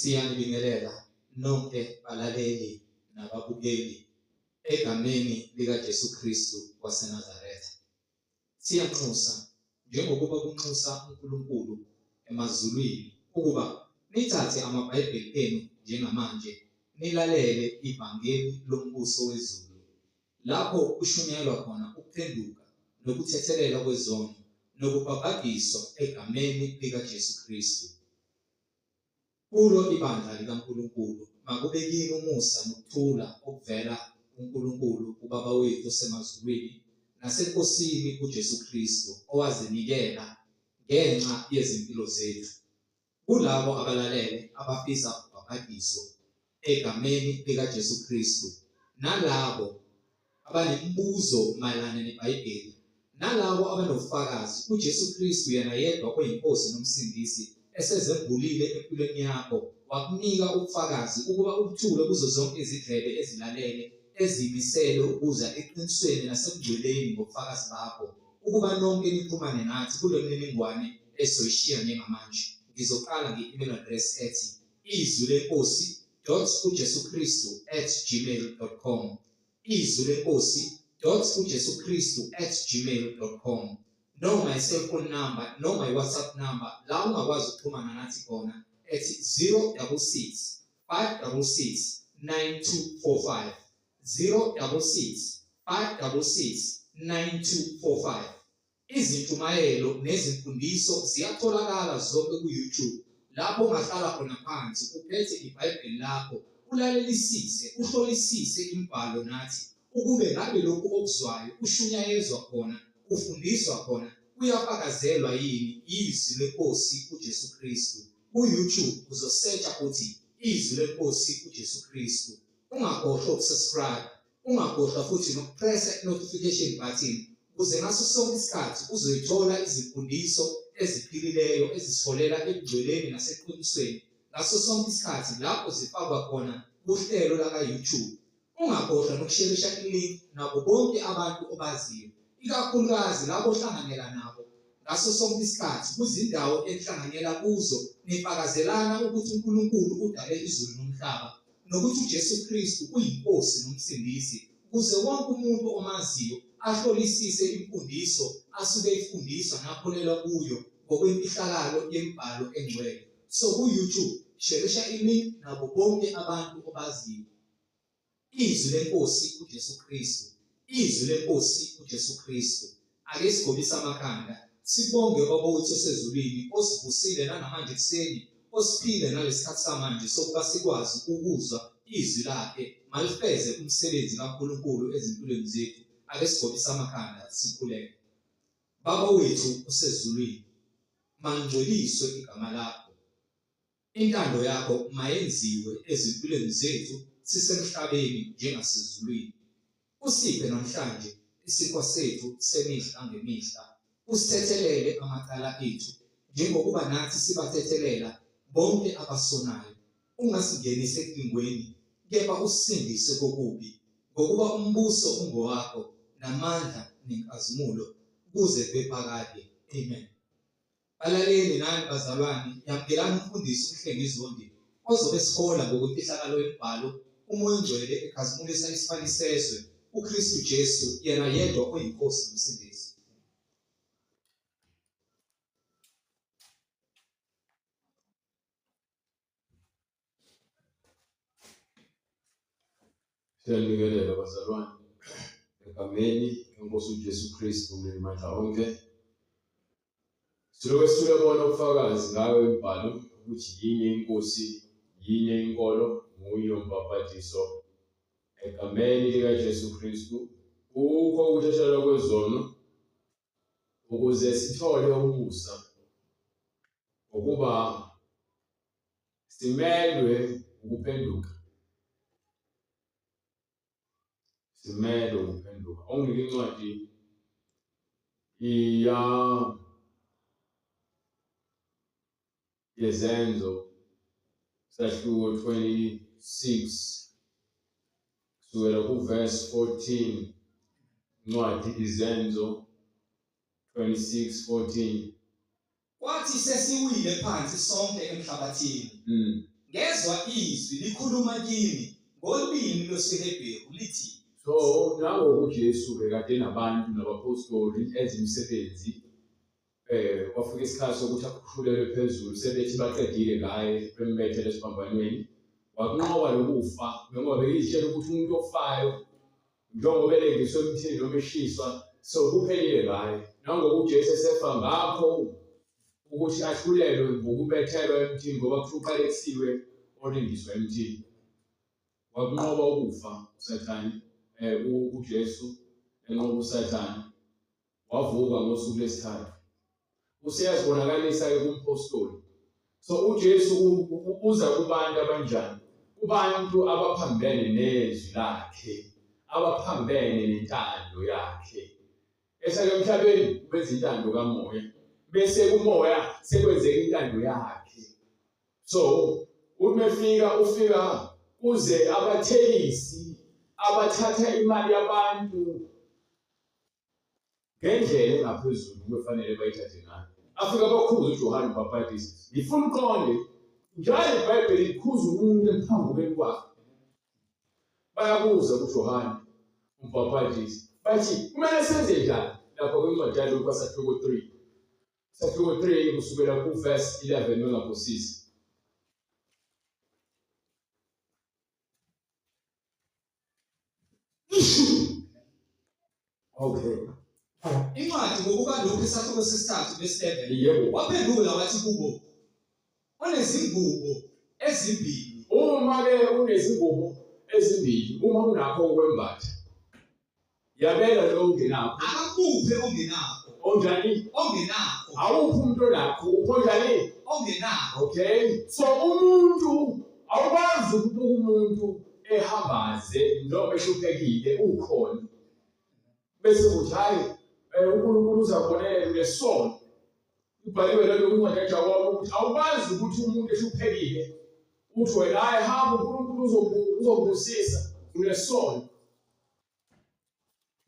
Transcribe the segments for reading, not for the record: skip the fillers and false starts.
Siyanibingelela nonke balaleli nababukeli egameni likaJesu Kristu waseNazaretha. Siyanxusa njengokuba kunxusa uNkulunkulu emazulwini ukuba nithathe amabhayibheli enu njengamanje nilalele ivangeli lombuso wezulu lapho kushunyayelwa khona ukuphenduka nokuthethelela kwezono nokubhabhadiswa egameni likaJesu Kristu. Kulo ibandla likaNkulunkulu makube kini umusa nokuthula okuvela kuNkulunkulu uBaba wethu osemazulwini naseNkosini uJesu Kristu owazinikela ngenxa yezimpilo zethu. Kulabo abalalele abafisa ukubhabhadiswa egameni likaJesu Kristu nalabo abanemibuzo mayelana neBhayibheli nalabo abanofakazi uJesu Kristu yena yedwa oyinkosi nomsindisi esezembulile empilweni yakho wakunika ubufakazi ukuba ubuthule kuzo zonke izindlebe ezilalele ezimisele ukuza eqinisweni nasekugcweleni ngobufakazi bakho ukuba nonke nixhumane nathi kule mininingwane esoyishiya njengamanje. Ngizoqala nge-email address ethi izwilenkosi.ujesukristu@gmail.com izwilenkosi.ujesukristu@gmail.com noma i-cellphone number noma i-WhatsApp number la ungakwazi ukuxhumana nathi khona ethi 066 566 9245 066 566 9245. Izintshumayelo nezimfundiso ziyatholakala zonke ku-YouTube lapho ungahlala khona phansi uphethe iBhayibheli lakho ulalelisise uhlolisise imibhalo nathi ukube ngabe lokhu okuzwayo ushunyayezwa khona ufundiswa khona kuyafakazelwa yini izwi lenkosi uJesu Kristu. Ku-YouTube uzosearcha uthi izwi lenkosi uJesu Kristu. Ungakhohlwa ukusubscribe, ungakhohlwa futhi nokupressa i-notification button ukuze ngaso sonke isikhathi uzoyithola izifundiso eziphilileyo ezisiholela ekugcweleni naseqinisweni ngaso sonke isikhathi lapho zifakwa khona kuhlelo laka-YouTube. Ungakhohlwa nokusherisha i-link nabo bonke abantu obaziyo, ikakhulukazi labo ohlanganyela nabo ngaso sonke isikhathi kuzindawo enihlanganyela kuzo nifakazelana ukuthi uNkulunkulu udale izulu nomhlaba nokuthi uJesu Kristu uyinkosi nomsindisi ukuze wonke umuntu omaziyo ahlolisise imfundiso asuke ifundiswa nakholelwa kuyo ngokwemfihlakalo yemibhalo engcwele. So ku-YouTube sherisha i-link nabo bonke abantu obaziyo. Izwi lenkosi uJesu Kristu, izwi lenkosi uJesu Kristu. Ake sigobise amakhanda sibonge Baba wethu osezulwini osivusile nanamanje kuseni osiphile nalesikhathi samanje sokuba sikwazi ukuzwa izwi lakhe malifeze umsebenzi kaNkulunkulu ezimpilweni zethu. Ake sigobise amakhanda sikhuleke. Baba wethu osezulwini, mangcweliswe igama lakho, intando yakho mayenziwe ezimpilweni zethu sisemhlabeni njengasezulwini. Usiphe namhlanje isinkwa sethu semihla ngemihla, usithethelele amacala ethu njengokuba nathi sibathethelela bonke abasonayo. Ungasingenisi enkingweni, kepha usindise kokubi, ngokuba umbuso ungowakho namandla nenkazimulo kuze bephakade. Amen. Balaleli nani bazalwane, yamukelani umfundisi uMhlengizondi ozobe sihola ngokwemfihlakalo yemibhalo umoya ongcwele ekhazimulisa isibani sezwe uKristu Jesu yena yedwa oyinkosi nomsindisi. Siyanibingelela bazalwane egameni lenkosi uJesu Kristu umandla onke. Silobe sibona ubufakazi ngayo imibhalo ukuthi yinye inkosi, yinye inkolo, munye umbhaphathiso egameni likaJesu Kristu. Ukho ukutheshelwa kwezono ukuze sithole umusa ukuba simelwe ukuphenduka. Simelwe ukuphenduka. Ongike incwadi yezenzo Sahluko 26 kusukela kuverse 14 incwadi Izenzo 26:14. Kwathi sesiwile phansi sonke emhlabathini. Ngezwa izwi likhuluma kimi ngolimi lwesiHebheru lithi. So nango uJesu bekade nabantu nabapostoli ezimsebenzi kwafika isikhathi sokuthi akhushulelwe phezulu sebethi baqedile ngaye bembethele esiphambanweni wakunqoba lokufa ngoba bekuyitshela ukuthi umuntu ofayo njengoba elengiswe emthini noma eshiswa so kuphelile ngaye nangoku uJesu esefa ngakho ukuthi ahlulelwe ngokubethelwa emthini ngoba kuqalekisiwe olengiswa emthini wakunqoba ukufa uSathane uJesu enqoba uSathane wavuka ngosuku lwesithathu useyazibonakalisa kumpostoli. So uJesu uza kubantu abanjani? Kubantu abaphambene nezwi lakhe, abaphambene nentando yakhe. Esake emhlabeni benza intando kamoya, bese kumoya sekwenzeka intando yakhe. So ufika kuze abathelisi abathatha imali yabantu ngendlela engaphezulu kufanele bayithathe ngayo. Afika bakhuza uJohane uMbhapatisi. Ngifuna uqonde njalo iBhayibheli likhuza umuntu emphambukeni kwakhe. Bayabuza kuJohane uMbhapatisi. Bathi kumele senze njani lapha kwincwadi yalo kwaSahluko 3. Sahluko 3 kusukela kuverse 11 nongaphosisi. Okay. Incwadi ngokuba lokhu isahluko sesithathu bese-11. Yebo. Waphendula wathi kubo, onezingubo ezimbili. Uma-ke unezingubo ezimbili, uma unakho ukwembatha, yabela lo ongenakho. Akakuphe ongenakho. Onjani? Ongenakho. Awuphi umuntu onakho, uphonjani? Ongenakho. Okay? So umuntu awukwazi ukubuka umuntu ehambaze noma ehluphekile ukhona. Bese kuthi hayi uNkulunkulu uzabonela lesono. Ibhaliwe lelo incwadi kaJakobe ukuthi awukwazi ukuthi umuntu ehluphekile uthi wena hayi hamba uNkulunkulu uzokubusisa unesono.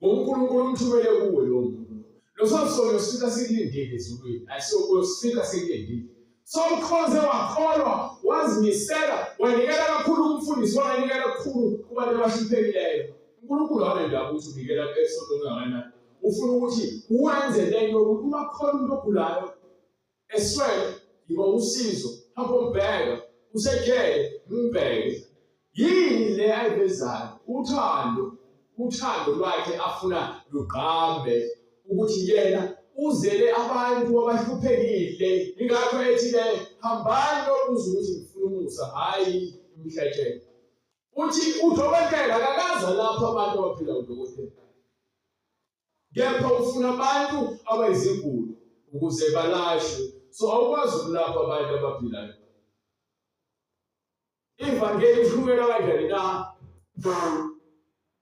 uNkulunkulu umthumele kuwe lo muntu. Lo sono sifika sikulindile ezulwini. Ayisofika sikulindile. So ukhonze wakholwa wazimisela wanikela kakhulu kumfundisi wanikela kakhulu kubantu abahluphekile. uNkulunkulu akandaba ukuthi unikela esonto kangakanani. Ufuna ukuthi uwenze lento ukuthi uma khona umuntu ogulayo eswele yiba usizo hamba umbheka usekele umbheke yini le ayivezayo uthando lwakhe afuna luqambe ukuthi yena uzele abantu abahluphekile ingakho ethi ke hambani lokuza ukuthi ngifuna umusa hayi imihletshelo uthi udokotela akakaza lapho abantu abaphila udokotela kepha ufuna abantu abayiziguli ukuze balashwe. So awukwazi ukulapha abantu abaphilayo. Ivangeli lishunyela kanjani na?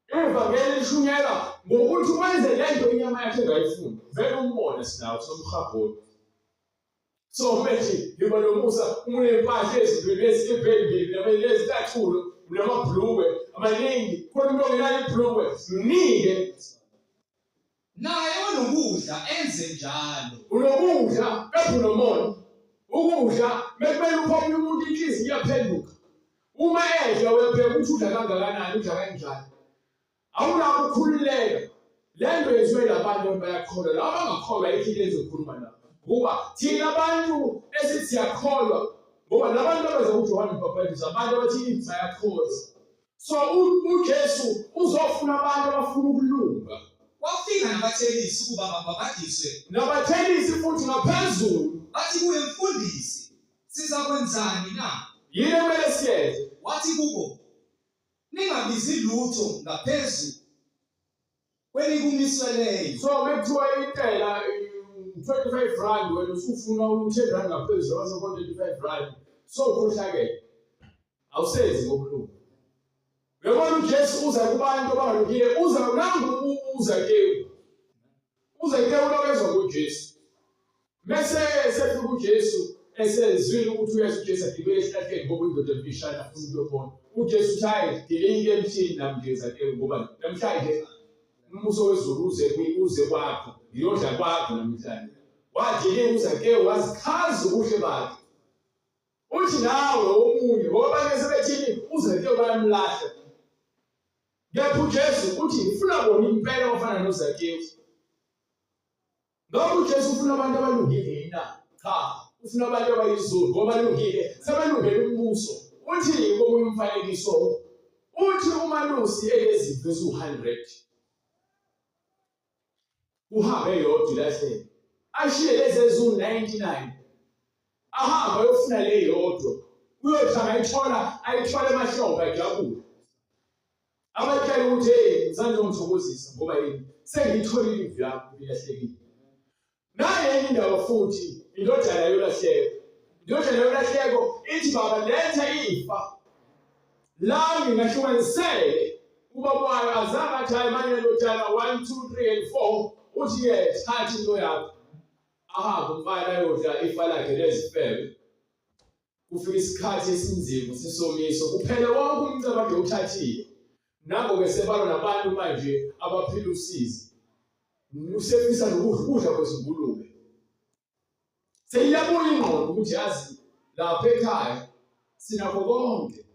Ivangeli lishunyela ngokuthi wenze lento inyama yakhe engayifuni. Vele umbone sinawo somhabhoni. So manje ngiba nomusa unempahla ezintweni ezibhebhile nezicathulo namabhlukwe amaningi khona umuntu ongenayo ibhlukwe mnike. Naye onokudla enze njalo. Unokudla kepha unomona. Ukudla mekumele uphe umuntu inhliziyo iyaphenduka. Uma edla uyapheka ukuthi udla kangakanani udla kanjani. Awunako ukukhululeka. Le nto yenziwe labantu abayakholwa. Laba abangakholwa ikhile ezokhuluma nabo. Ngoba thina abantu esithi siyakholwa ngoba labantu abenza uJohane uMbhapatisi abantu abathi bayakholwa. So uJesu uzofuna abantu abafuna ukulunga. Wafika nabathelisi ukuba bababhadiswe. Nabathelisi futhi ngaphezulu. Bathi kuye mfundisi, sizakwenzani na? Yini ekumele siyenze? Wathi kubo, ningabizi lutho ngaphezulu kwenikumisweleyo. So bekuthiwa intela 25 rand wena usufuna u10 rand ngaphezulu wasekhona 25 rand. So ukhohlakele. Awusenzi ngokulunga. Uyabona uJesu uza kubantu abangalungile uza nangu uza ke ulokezwa kuJesu. Mase sefika uJesu esezwile ukuthi uyesu Jesu agibele esihlahleni ngoba indoda emfishane afuna ukuyobona. uJesu uthi hayi ngilike emthini nami ngizake ngoba namhlanje umbuso wezulu uze kwakho ngiyodla kwakho namhlanje. Wathi uzake wazichaza ubuhle bakhe. Uthi nawe omunye ngoba ke sebethini uzake bayamlahla. Kepha uJesu uthi ngifuna bona impela ofana noZakewu. Ngoba uJesu ufuna abantu abalungile yina. Cha, ufuna abantu abayizulu ngoba balungile sebalungele umbuso. Uthi komunye umfanekiso uthi uMalusi elezipho ezu100 uhambe yodwa ilahleni ashiye lezi ezu99 ahamba ayofuna le yodwa uyothanga ayithola emahlobo ajabule. Abatshela ukuthi ngizange ngithokozisa ngoba yini sengitholile ivu yakho ilahlekile. Naye enye indawo futhi indodana yolahleko. Indodana yolahleko ithi baba letha ifa lami ngahlukanisele ubaba wayo azange athi hayi manje ndodana 1 2 3 and 4 uthi thatha into yakho. Ahamba umfana ayodla ifa lakhe lezifebe. Kufika isikhathi esinzima sesomiso kuphela wonke umcebo wakhe uthathile. Nango-ke sebalwa nabantu manje abaphila usizi. Usefisa nokudla kwezingulube. Seyiyabuya ingqondo ukuthi yazi lapha ekhaya sinakho konke.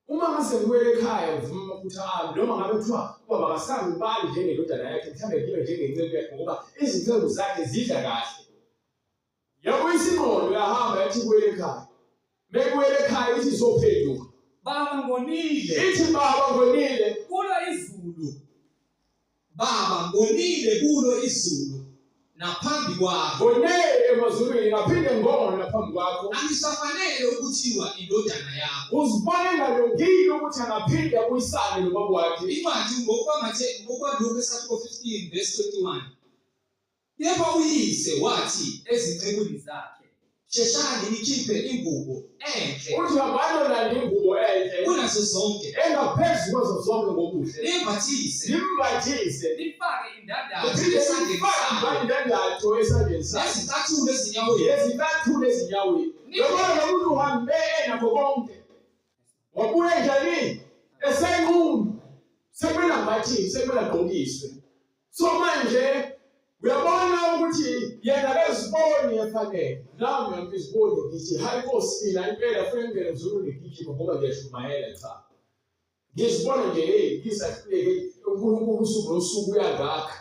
Uma ngase ngiwele ekhaya ngivuma amaphutha ami noma ngabe kuthiwa ubaba akasange ubali njengendodana yakhe mhlawumbe ngibe njengenceku yakhe ngoba izinceku zakhe zidla kahle. Yabuyisa ingqondo yahamba yathi kuwele ekhaya. Mekuwele ekhaya ithi izophenduka. Baba ngonile. Ithi baba ngonile kulo izulu. Baba ngonile kulo izulu naphambi kwakho. Ngonile emazulwini ngaphinde ngone naphambi kwakho. Angisafanele ukuthiwa indodana yakho. Uzibone ngalungile ukuthi angaphinde abuyisane nobaba wakhe. Incwadi ngokwaLuka 15 verse 21. Yebo uyise wathi ezincekwini zakhe sheshani nikhiphe ingubo enhle. Uthi abanona ingubo enhle kunazo zonke engaphezulu kwazo zonke ngobuhle. Nimbathise nifake indandatho esandleni sakhe. Nezicathulo ezinyaweni. Nobona umuntu uhambe nakho konke. Wabuye njani? Esenqunu. Sebenambathise, sebenagqokiswe. So manje uyabona ukuthi yena keziboni yafanele. Nami ngiyiziboni ngithi hayi Nkosi mina impela kufanele ngene ngizulu ngigijima ngoba ngiyashumayela cha. Ngizibona nje ngisahluleke uNkulunkulu usuku nosuku uyangakha.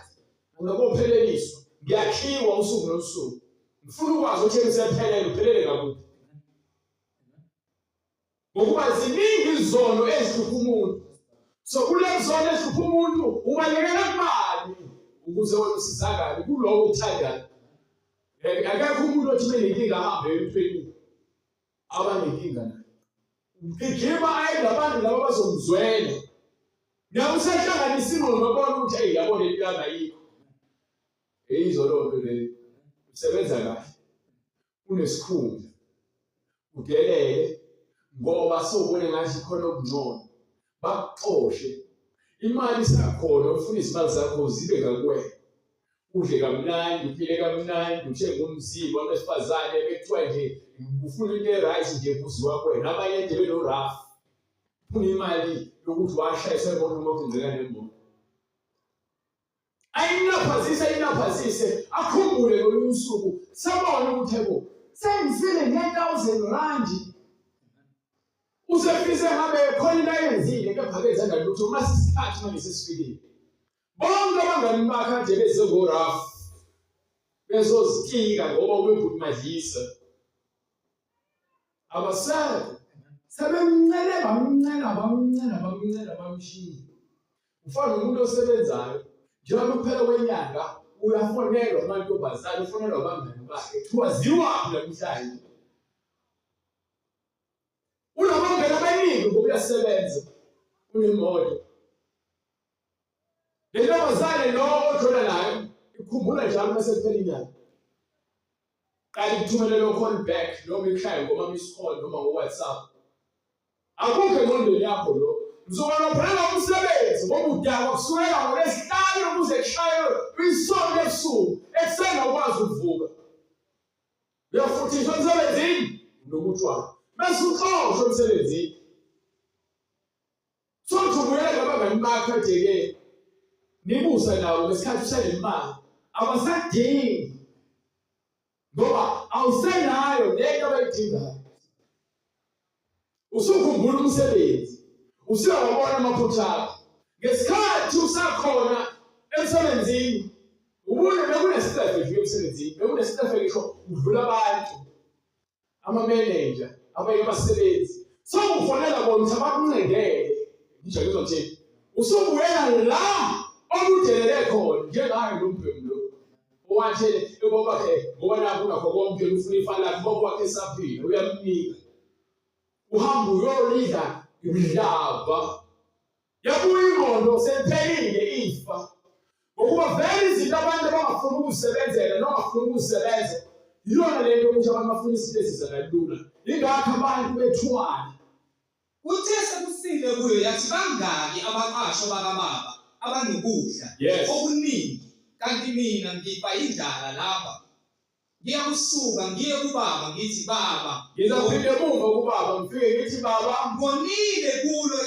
Ungabopheleliswa. Ngiyakhiwa usuku nosuku. Ngifuna ukwazi ukuthi ngisephelele uphelele ngakuphi. Ngokuba ziningi izono ezihlupha umuntu. So kulezo zono ezihlupha umuntu ubalekela kubani ukuze wena usizakale kulowo uthandayo. Akekho umuntu othi benenkinga ahambe emthweni abanenkinga naye. Ugijima aye labantu laba bazomzwela. Nawe usehlanganisa ingqondo ubona ukuthi hey yabona into yangayikho. Izolo le usebenza kahle. Unesikhundla. Udelele ngoba sobone ngathi khona okungcono. Bakuxoshe. Imali isakhona ufuna izimali zakho zibe ngakuwena. Udle kamnandi, uphile kamnandi, uthenge umzimba wesifazane bekuthiwa nje ufuna into eright nje kuziwa kwena. Abanye nje benorafu. Ufuna imali yokuthi washayisa imoto noma kwenzeka nemoto. Ayinaphazise akhumbule ngolunye usuku sabona ukuthi ebo sengifile nge1000 rand. Usefise ngabe khona into ayenzile kepha ke zanga lutho mase isikhathi manje sesifikile. Bonke abangani bakhe kade beze ngorafu. Bezozitika ngoba kwebuthi madlisa. Abasakho sebemncele bamncela bamshiya. Ufana nomuntu osebenzayo njengoba kuphela kwenyanga uyafonelwa amantombazane ufonelwa abangani bakhe kuthiwa ziwaphi namhlanje. Unabangela abaningi ngoba uyasebenza unemoto. Le ntombazane lo okhona nayo ikhumbula njalo mase kuphela inyanga. Kanti kuthumele lo call back noma ikhaya ngoma miss call noma ngoWhatsApp. Akukho engqondweni yakho lo. Uzobona phela umsebenzi ngoba udakwa kusukela ngoLwesihlanu ukuze kushaye isonto ebusuku ekuseni ukwazi ukuvuka. uyafuthiswa emsebenzini nokutshwala bese uxoshwe emsebenzini sothi ubuyela ngabangani bakho ejeke nibusa nawo ngesikhathi usenemali abasadingi ngoba awusenayo lento abayidingayo usukhumbula umsebenzi usuyawabona amaphutha akho ngesikhathi usakhona emsebenzini ubone bekunesitafu nje emsebenzini bekunesitafu ngisho udlula abantu ama-manager abanye abasebenzi sokufonela bona ukuthi abakuncedele ngisho ngizothini usubuyela la okudelele khona njengayo lo mbhemu lo owathele ebobakhe ngoba nakho unakho konke ufuna ifa lakhe ngoba wakhe esaphila uyamnika uhamba uyolidla imidlava yabuya ingqondo sephelile ifa ngokuba vele izinto abantu abangafuni ukuzisebenzela nongafuni ukuzisebenza yiyona lento ukuthi abantu bafuna izinto ezizakalula ingakho abantu bethwana Uthe sekusile kuyo yathi bangaki abaqashwa bakababa abanokudla okuningi kanti mina ngifa indlala lapha ngiyakusuka ngiye kubaba ngithi baba ngizaphinde emuva kubaba ngifike ngithi baba ngonile kulo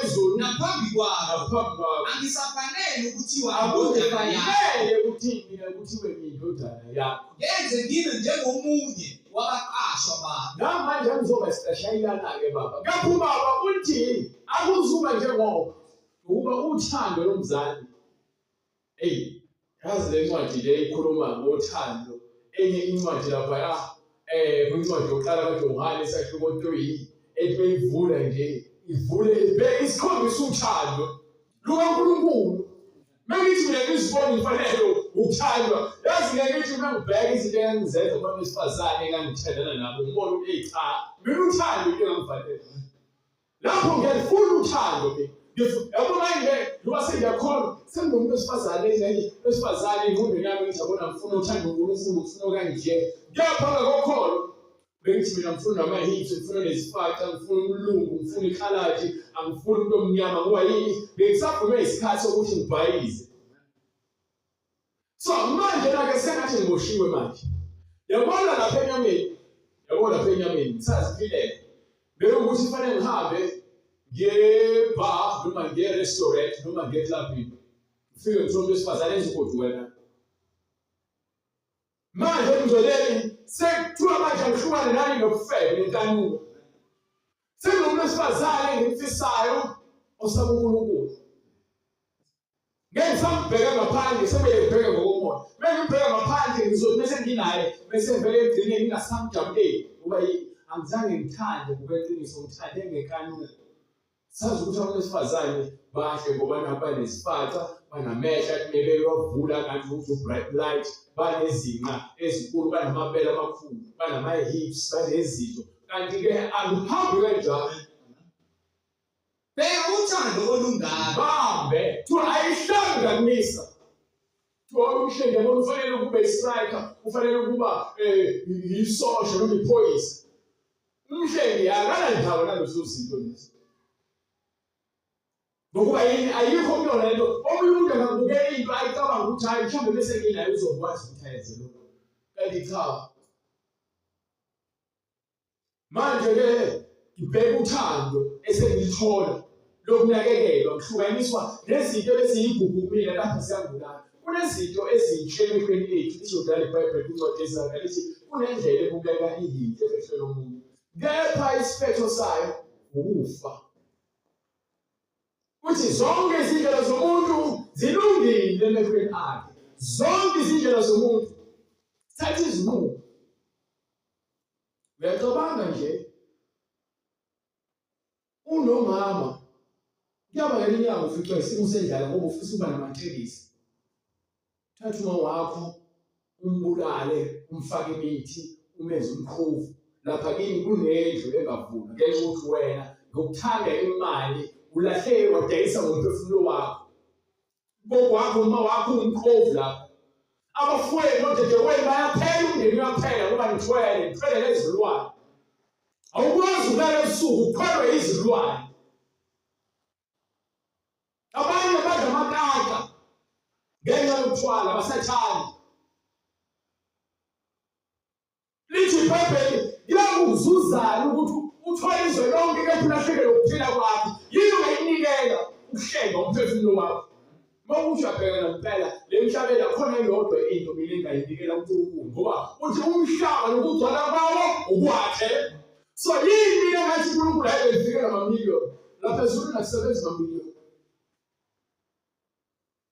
izulu naphambi kwakho angisafanele ukuthiwa indodana yakho ukuthi mina kuthiwe indodana yakho yenze ngibe njengomunye wabaqashwa baba namanje ngizoba isitashayilana-ke baba ngapha ubaba uthi akuzuba njengoba ukuba uthando lomzali yazi le ncwadi le ikhuluma ngothando enye incwadi lapha kwincwadi yokuqala kaJohane esahluko 3 ethi beyivula nje ivule ibheke isikhombisa uthando lukaNkulunkulu mengithi mina ngizibona ngifanele ukuthandwa yazi ngeke ngithi uma ngibheka izinto engizenza kubantu besifazane engangithandana nabo ngibona ukuthi cha mina uthando into engangifanele lapho ngiyalifuna uthando yabo manje ngoba sengiyakhona sengimuntu wesifazane wesifazane engqondweni yami ngijabona ngifuna uthando uNkulunkulu ngifuna okanje ngiyaphanga kokholo bengithi mina ngifuna nama-hits ngifuna nezifaka ngifuna umlungu ngifuna ikhalaji angifuni umuntu omnyama ngoba yini bengisavume isikhathi sokuthi ngibhayize so manje nake sengathi ngiboshiwe manje yabona lapha enyameni saziphilela bekukuthi kufanele ngihambe ngiye-bar noma ngiye-restaurant noma ngiye-clubini ngifike ngithole besifazane ezikude wena manje ngizoleni sekuthiwa manje angihlukane nani nokufebe nenkanuko sekunomuntu wesifazane engimfisayo osaba uNkulunkulu ngeke ngisambheka ngaphandle sekumele ngibheke ngokomoya uma ngibheka ngaphandle ngizothi bese nginaye bese vele egcineni ngingasamjabuleli ngoba angizange ngithande ngokweqiniso ngithande ngenkanuko sazi ukuthi abantu besifazane bahle ngoba nabo banezifatha banamehla kumele bavula kanti ukuthi bright light banezinqa ezinkulu banamabele amakhulu banama-hips banezinto kanti-ke aluhambi kanjalo bheka uthando olungaka bambe kuthiwa ayihlanga ngakumisa kuthiwa umhlenge yabona ufanele ukuba i-striker ufanele ukuba yisosha noma iphoyisa umhlenge akanandawo nalezo zinto lezi ngokuba yini ayikho kuyona lento omunye umuntu angabukela into ayicabanga ukuthi hayi mhlawumbe bese nginayo uzokwazi ukuthi ayenze lokho kanti cha manje-ke ngibheka uthando esengilithola lokunakekelwa kuhlukaniswa nezinto eziyigugu kumina lapha siyangulana kunezinto ezinhle emehlweni ethu lizodlala iBhayibheli kwincwadi ezayo lithi kunendlela ebukeka iyinhle emehlweni omuntu kepha isiphetho sayo ukufa uthi zonke izindlela zomuntu zilungile emehlweni akhe zonke izindlela zomuntu thatha izinqumo uyacabanga nje unomama kuyaba ngelinye ilanga uficwa isimo sendlala ngoba ufisa ukuba namatekisi thatha uma wakho umbulale umfake imithi umenze umkhovu lapha kini kunendlu engavulwa ngenxa yokuthi wena ngokuthanda imali ulahle wadayisa ngomphefumulo wakho ngokwakho uma wakho umkhovu lapho abafowenu nodadewenu bayaphela umndeni uyaphela ngoba ngithwele lezilwane awukwazi ukulala ebusuku ukholwe izilwane abanye badla amakaka ngenxa yokuthwala abasathandi lithi iBhayibheli liyakuzuzana ukuthi uthole izwe lonke kepulahleke lokuphila kwakho. Yini ungayinikela ukuhlenga umphefumulo wakho? Mawuthi uyabhekana ngempela le mhlabeni akhona iyodwa into mina engayinikela uNkulunkulu ngoba uthi umhlaba nokugcwala kwawo ukwakhe. So yini mina ngathi uNkulunkulu ayivikela amamiliyoni lapha ezulwini akusebenzi amamiliyoni.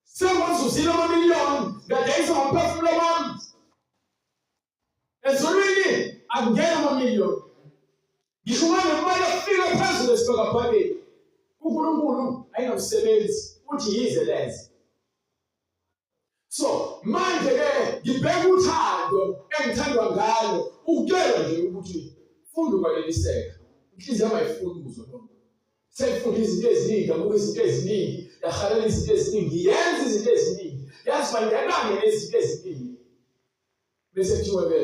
Sengwazuzile amamiliyoni ngadayisa ngomphefumulo wami. Ezulwini akungena amamiliyoni. Ngisho nemali efika phezulu esibhakabhakeni. uNkulunkulu ayinamsebenzi uthi yize leze. So manje ke ngibheka uthando engithandwa ngalo ukutshela nje ukuthi funda ukwaneliseka. Inhliziyo yami ayifuni ukuzwa lokho. Sengifunda izinto eziningi, ngabuka izinto eziningi, yahalela izinto eziningi, yenza izinto eziningi. Yazi bangenane nezinto eziningi. Bese kuthiwa ke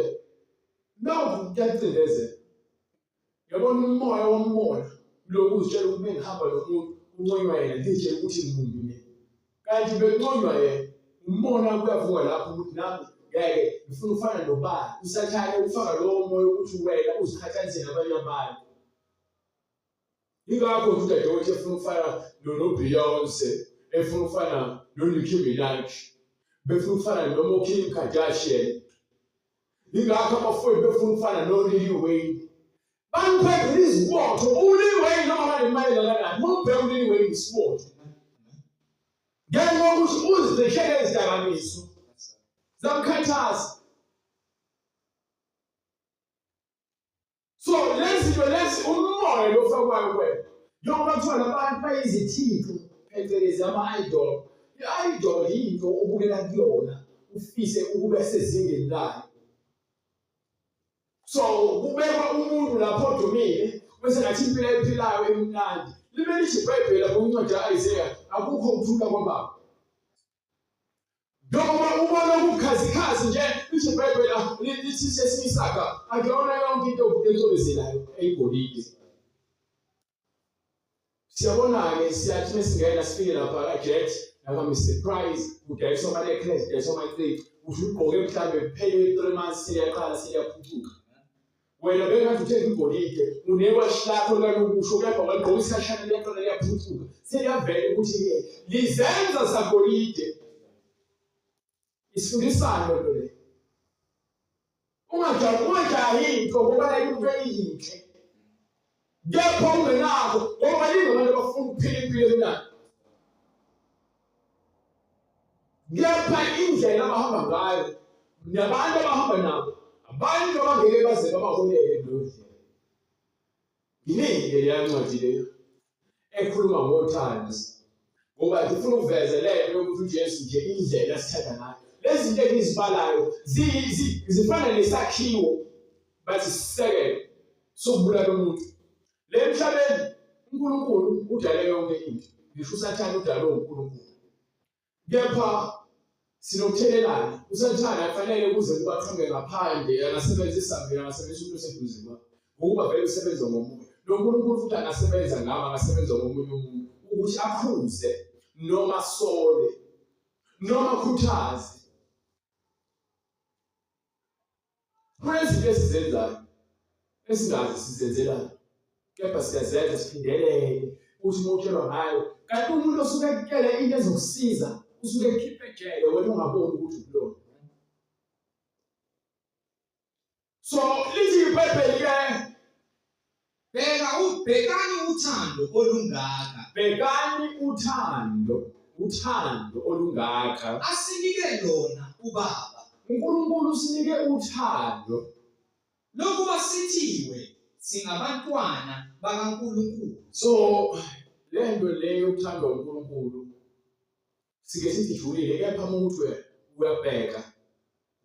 lokhu kuyacindezela. Yabona umoya womoya lokhu uzitshela ukuthi ngihamba nomuntu unconywa yena ngitshela ukuthi ngimumbi mina. Kanti benconywa yena umona kuyavuka lapho ukuthi nami ngeke ngifuna ufana nobani. Usathane ufaka lowo moya ukuthi wena uzikhathalise nabanye abantu. Ingakho nje udadewethu efuna ufana noBeyonce, efuna ufana noNicki Minaj, befuna ufana noKim Kardashian. Ingakho abafowethu befuna ufana noLil Wayne. Bangiphezulu izibotho, uLil Wayne noma imali kangakanani, umbheka uLil Wayne isibotho. Ngenxa yokuthi uzidleshele izidakamizwa zamkhathaza. So lezi umoya lofakwayo kwena. Njengoba kuthiwa labantu bayizithixo phecelezi ama-idol. I-idol yinto obukela kuyona ufise ukuba sezingeni layo. So kubekwa umuntu lapho odumile bese ngathi impilo ayiphilayo emnandi. Libe lithi iBhayibheli lapho incwadi ka-Isaiah akukho ukuthula kwababa. Njengoba ubona ukukhazikhazi nje lithi iBhayibheli lithi sesiyisaga akuyona yonke into etobezelayo eyigolide. Siyabona-ke siyathi mesingena sifike lapha kaJet naka-Mr. Price udayiswa ama-necklace, udayiswa ama-clip, uthi ugqoke mhlawumbe kuphele 3 months seliyaqala seliyaphucuka. Wena bengathi uthenga igolide unewashi lakho lanokusho kepha wagqoka isikhashana liyaqala liyaphucuka. Seliyavela ukuthi-ke lizenza sagolide. Isifundisane lento le. Ungajahi into ngoba into eyinhle. Kepha ungenakho ngoba yini abantu abafuna ukuphila impilo emnandi. Kepha indlela abahamba ngayo nabantu abahamba nabo abantu abangeke baze babaholele leyo ndlela. Yiningi leya ncwadi leyo ekhuluma ngothando. Ngoba ngifuna ukuveza lento yokuthi uJesu nje indlela asithanda ngayo. Lezi zinto engizibalayo zifana nesakhiwo bathi sisekelo sokubulala umuntu. Le mhlabeni uNkulunkulu udale yonke into. Ngisho usathane udale uNkulunkulu. Kepha sinokuthelelana. Usathane afanele kuze kubaqhambe ngaphandle angasebenzisa mina angasebenzisa umuntu oseduze kwakhe. Ngokuba vele usebenza ngomoya. Lo Nkulunkulu futhi angasebenza ngami angasebenza ngomunye umuntu ukuthi akhuze noma sole noma khuthaze. Kunezinto esizenzayo esingazi sizenzelana. Kepha siyazenza siphindelele uthi mawutshelwa ngayo. Kanti umuntu osuke ekutshela into ezokusiza usuke ekhipha ejele wena ungaboni ukuthi ukulona. So lithi iBhayibheli-ke Bhekani uthando olungaka. Bhekani uthando olungaka. Asinike lona uBaba. uNkulunkulu usinike uthando. Lokuba sithiwe singabantwana bakaNkulunkulu. So lento leyo uthando uNkulunkulu sike sithi ijulile kepha umuntu uyabheka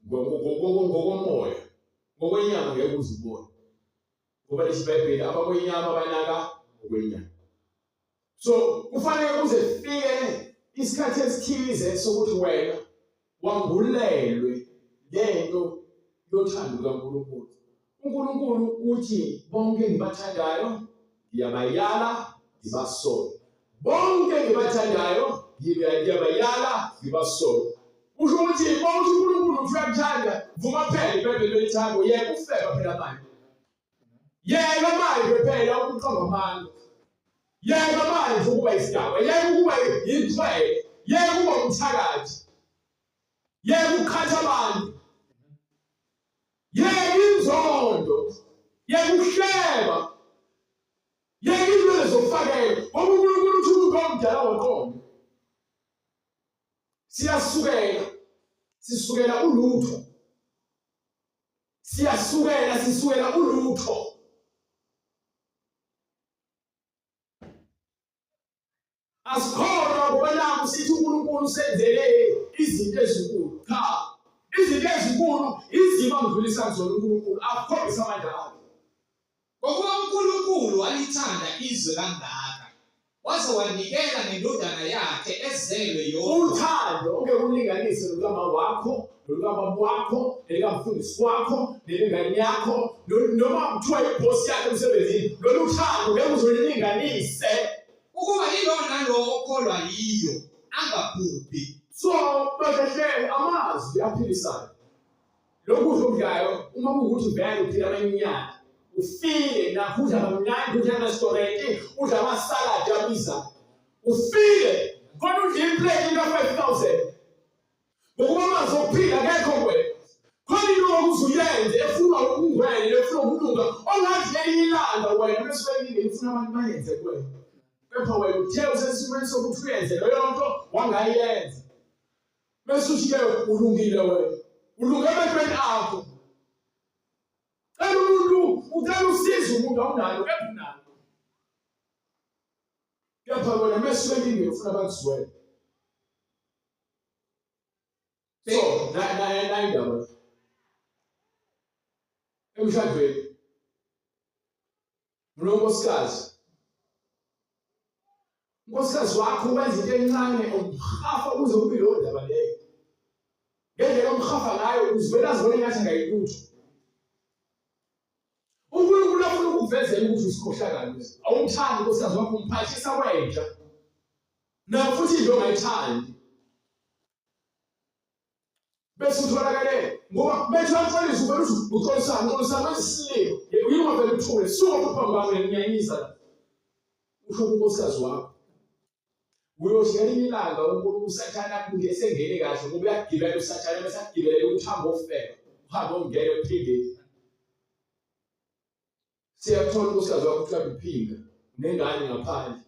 ngokomoya. Ngokwenyama ngeke uzibone. Ngoba lithi iBhayibheli abakwenyama banaka ngokwenyama. So kufanele kuze kufike isikhathi esithize sokuthi wena wangulelwe lento yothando kaNkulunkulu. uNkulunkulu uthi bonke engibathandayo ngiyabayala ngibasole. Bonke engibathandayo ngiyabayala ngibasole. usho ukuthi uma uthi uNkulunkulu uyakuthanda vuma phela iBhayibheli lethabo yeke ufeba phela manje yeke manje phela ukuqamba amanga yeke manje ukuba isidaba yeke ukuba yinhlwe yeke ukuba umthakathi yeke ukhatha abantu yeke inzondo yeke uhleba yeke into zokufakela ngoba uNkulunkulu uthi umuntu omdala wonke sisukela ulutho sisukela ulutho asikholwa ngoba naku sithi uNkulunkulu usenzele izinto ezinkulu cha izinto ezinkulu izimo angidlulisa kuzona uNkulunkulu akukhombisa amandla akhe ngokuba uNkulunkulu walithanda izwe kangaka waze wanikela ngendodana yakhe ezelwe yodwa uthando onke kulinganise nolukama wakho nolukama wakho nelikafundisi wakho nelingane yakho noma kuthiwa ibosi yakhe emsebenzini lolu thando ngeke uzolilinganise ukuba yilona nalo okholwa yiyo angabhubhi so bahle amazwi aphilisayo lokudla okudlayo uma kuwukuthi vele uphila amanyana ufile nakudla kamnandi udla restaurant udla amasaladi abizayo ufile khona udla iplate into 5,000 ngokuba amanzi okuphila akekho kwena khona into okuzuyenze efuna ukungwele efuna ukulunga ongathi lelinye ilanga wena bese ufuna abantu bayenze kwena kepha wena uthe usesimweni sokuthi uyenze leyo nto wangayenza bese uthi-ke ulungile wena ulunge emehlweni akho cela umuntu ucela usize umuntu awunalo kepha unalo kepha wena mesuke elingeni ufuna bakuzwele so nayo indaba emshadweni unkosikazi wakho wenza into encane umhafa uze kube leyo ndaba leyo ngendlela omhafa ngayo uzivela azibone ngathi angayilutho uNkulunkulu afuna ukukuvezela ukuthi usikhohlakala awumthandi unkosikazi wakho umphathisa wenja nayo futhi into ongayithandi bese utholakale ngoba bethu amfalisa uvela uxolisana kwesililo uyima vele uthule suka phambi kwami ngiyanyiza usho kunkosikazi wakho uyothi ngelinye ilanga usathana kungesengene kahle ngoba uyagibela usathana bese agibelele uthambo ofeka uhambe ongene uphinde siyathola unkosikazi wakho uthi uyaphinga nengane ngaphandle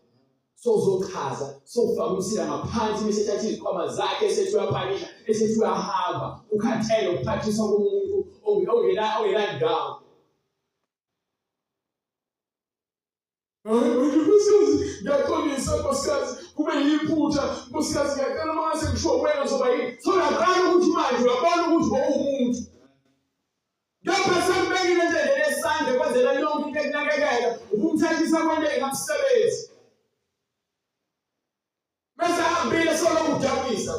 sozochaza sofaka umsila ngaphansi bese ethatha izikhwama zakhe esethi uyapakisha esethi uyahamba ukhathele ukuphathiswa komuntu ongela ndawo ngiyaxolisa nkosikazi kube yiphutha nkosikazi ngiyacela uma ngase ngisho wena zoba yini so uyaqala ukuthi manje uyabona ukuthi umuntu ngapha sembekile nje lesandla kwenzela yonke into ekunakekela ukumthathisa kwento engamsebenzi bese ahambile solo kujabulisa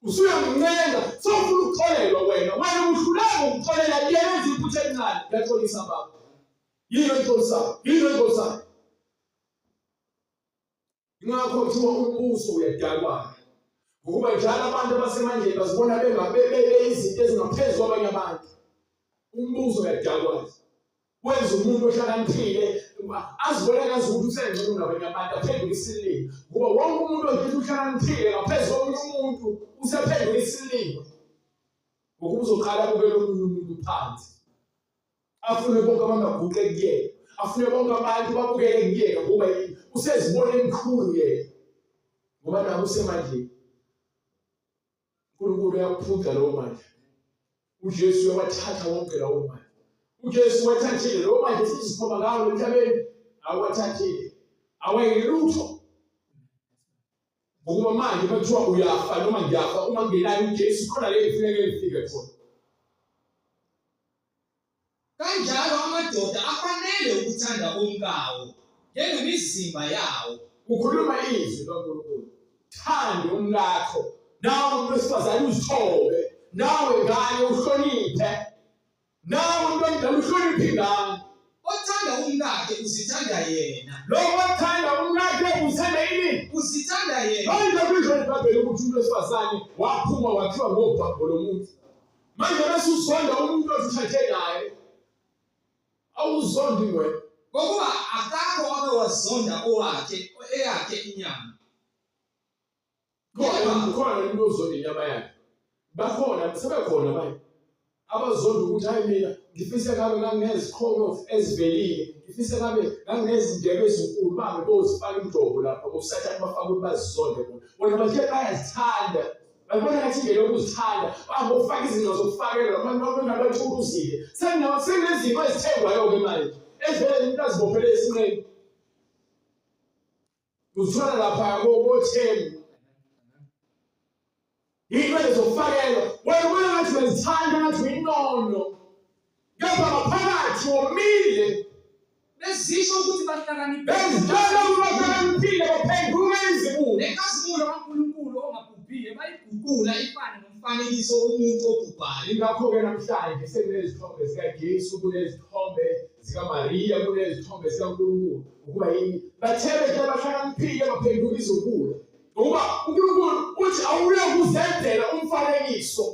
usuyamncenga sofuna ukukholelwa wena uhlulanga ukukholela yenza iphutha elincane ngiyaxolisa baba yini enkosayo ingakho kuthiwa umbuso uyadalwana ngokuba njalo abantu abasemandleni bazibona izinto ezingaphezulu kwabanye abantu umbuso uyadalwana wenza umuntu ohlakaniphile azibone ngazukuthi usengcono nabanye abantu aphendule isililo ngoba wonke umuntu othi uhlakaniphile ngaphezulu komunye umuntu usephendule isililo ngokuba uzoqala kubele omunye umuntu phansi afune bonke abantu baguqe kuyena afune bonke abantu babukele kuyena ngoba usezibona emkhulu yena ngoba naku usemandleni uNkulunkulu uyakuphutha lowo manje uJesu uyawathatha wonke lawo manje uJesu wathathile lowo manje sizikhoma ngawo emhlabeni awathathile awayilutho ngoba manje bathiwa uyafa noma ngiyafa uma ngenayo uJesu khona le kufanele ngifike khona kanjalo amadoda afanele ukuthanda umkawo njengemizimba yawo ukhuluma izwi kaNkulunkulu thanda umkakho nawe umuntu wesifazane uzithobe nawe ngane uhloniphe nawe umuntu omdala uhloniphe ingane othanda umkakhe uzithanda yena. Lo othanda umkakhe uzithanda yini? Uzithanda yena. Manje kubizwa eBhayibhelini ukuthi umuntu wesifazane waphuma wakhiwa ngobhabho lomuntu. Manje bese uzonda umuntu othathe naye. Awuzondi wena. Ngokuba akakho abawazonda eyakhe inyama. Khona umuntu ozonda inyama yakhe. Bakhona sebekhona manje. Abazonda ukuthi hayi mina ngifisa ngabe nganginezikhono ezivelile. Ngifisa ngabe nganginezindebe ezinkulu babe bozifaka imjobo lapha usathana bafaka ukuthi bazizonde bona. Bona bathe bayazithanda. Babona ngathi ngeke ukuzithanda. Bangofaka izinto zokufakela abantu abangabathuluzile. Senezinto ezithengwayo ke manje. Ezivele umuntu azibophele esinqeni. Uzithola lapha kothembu. Yinto ezofakela. Wena ubona ngathi uyazithanda ngathi uyinono. Kepha ngaphakathi womile. Bezisho ukuthi bahlakaniphile. Bezithola ukuthi bahlakaniphile baphenduka izibulo. Lenkazimulo kaNkulunkulu ongabhubhile bayiguqula ifane nomfanekiso womuntu obhubhayo. Ingakho-ke namhlanje sekunezithombe zikaJesu, kunezithombe zikaMariya, kunezithombe zikaNkulunkulu. Ukuba yini? Bathebe bahlakaniphile baphenduka izibulo. Ngoba uNkulunkulu uthi awuye ukuzenzela umfanekiso.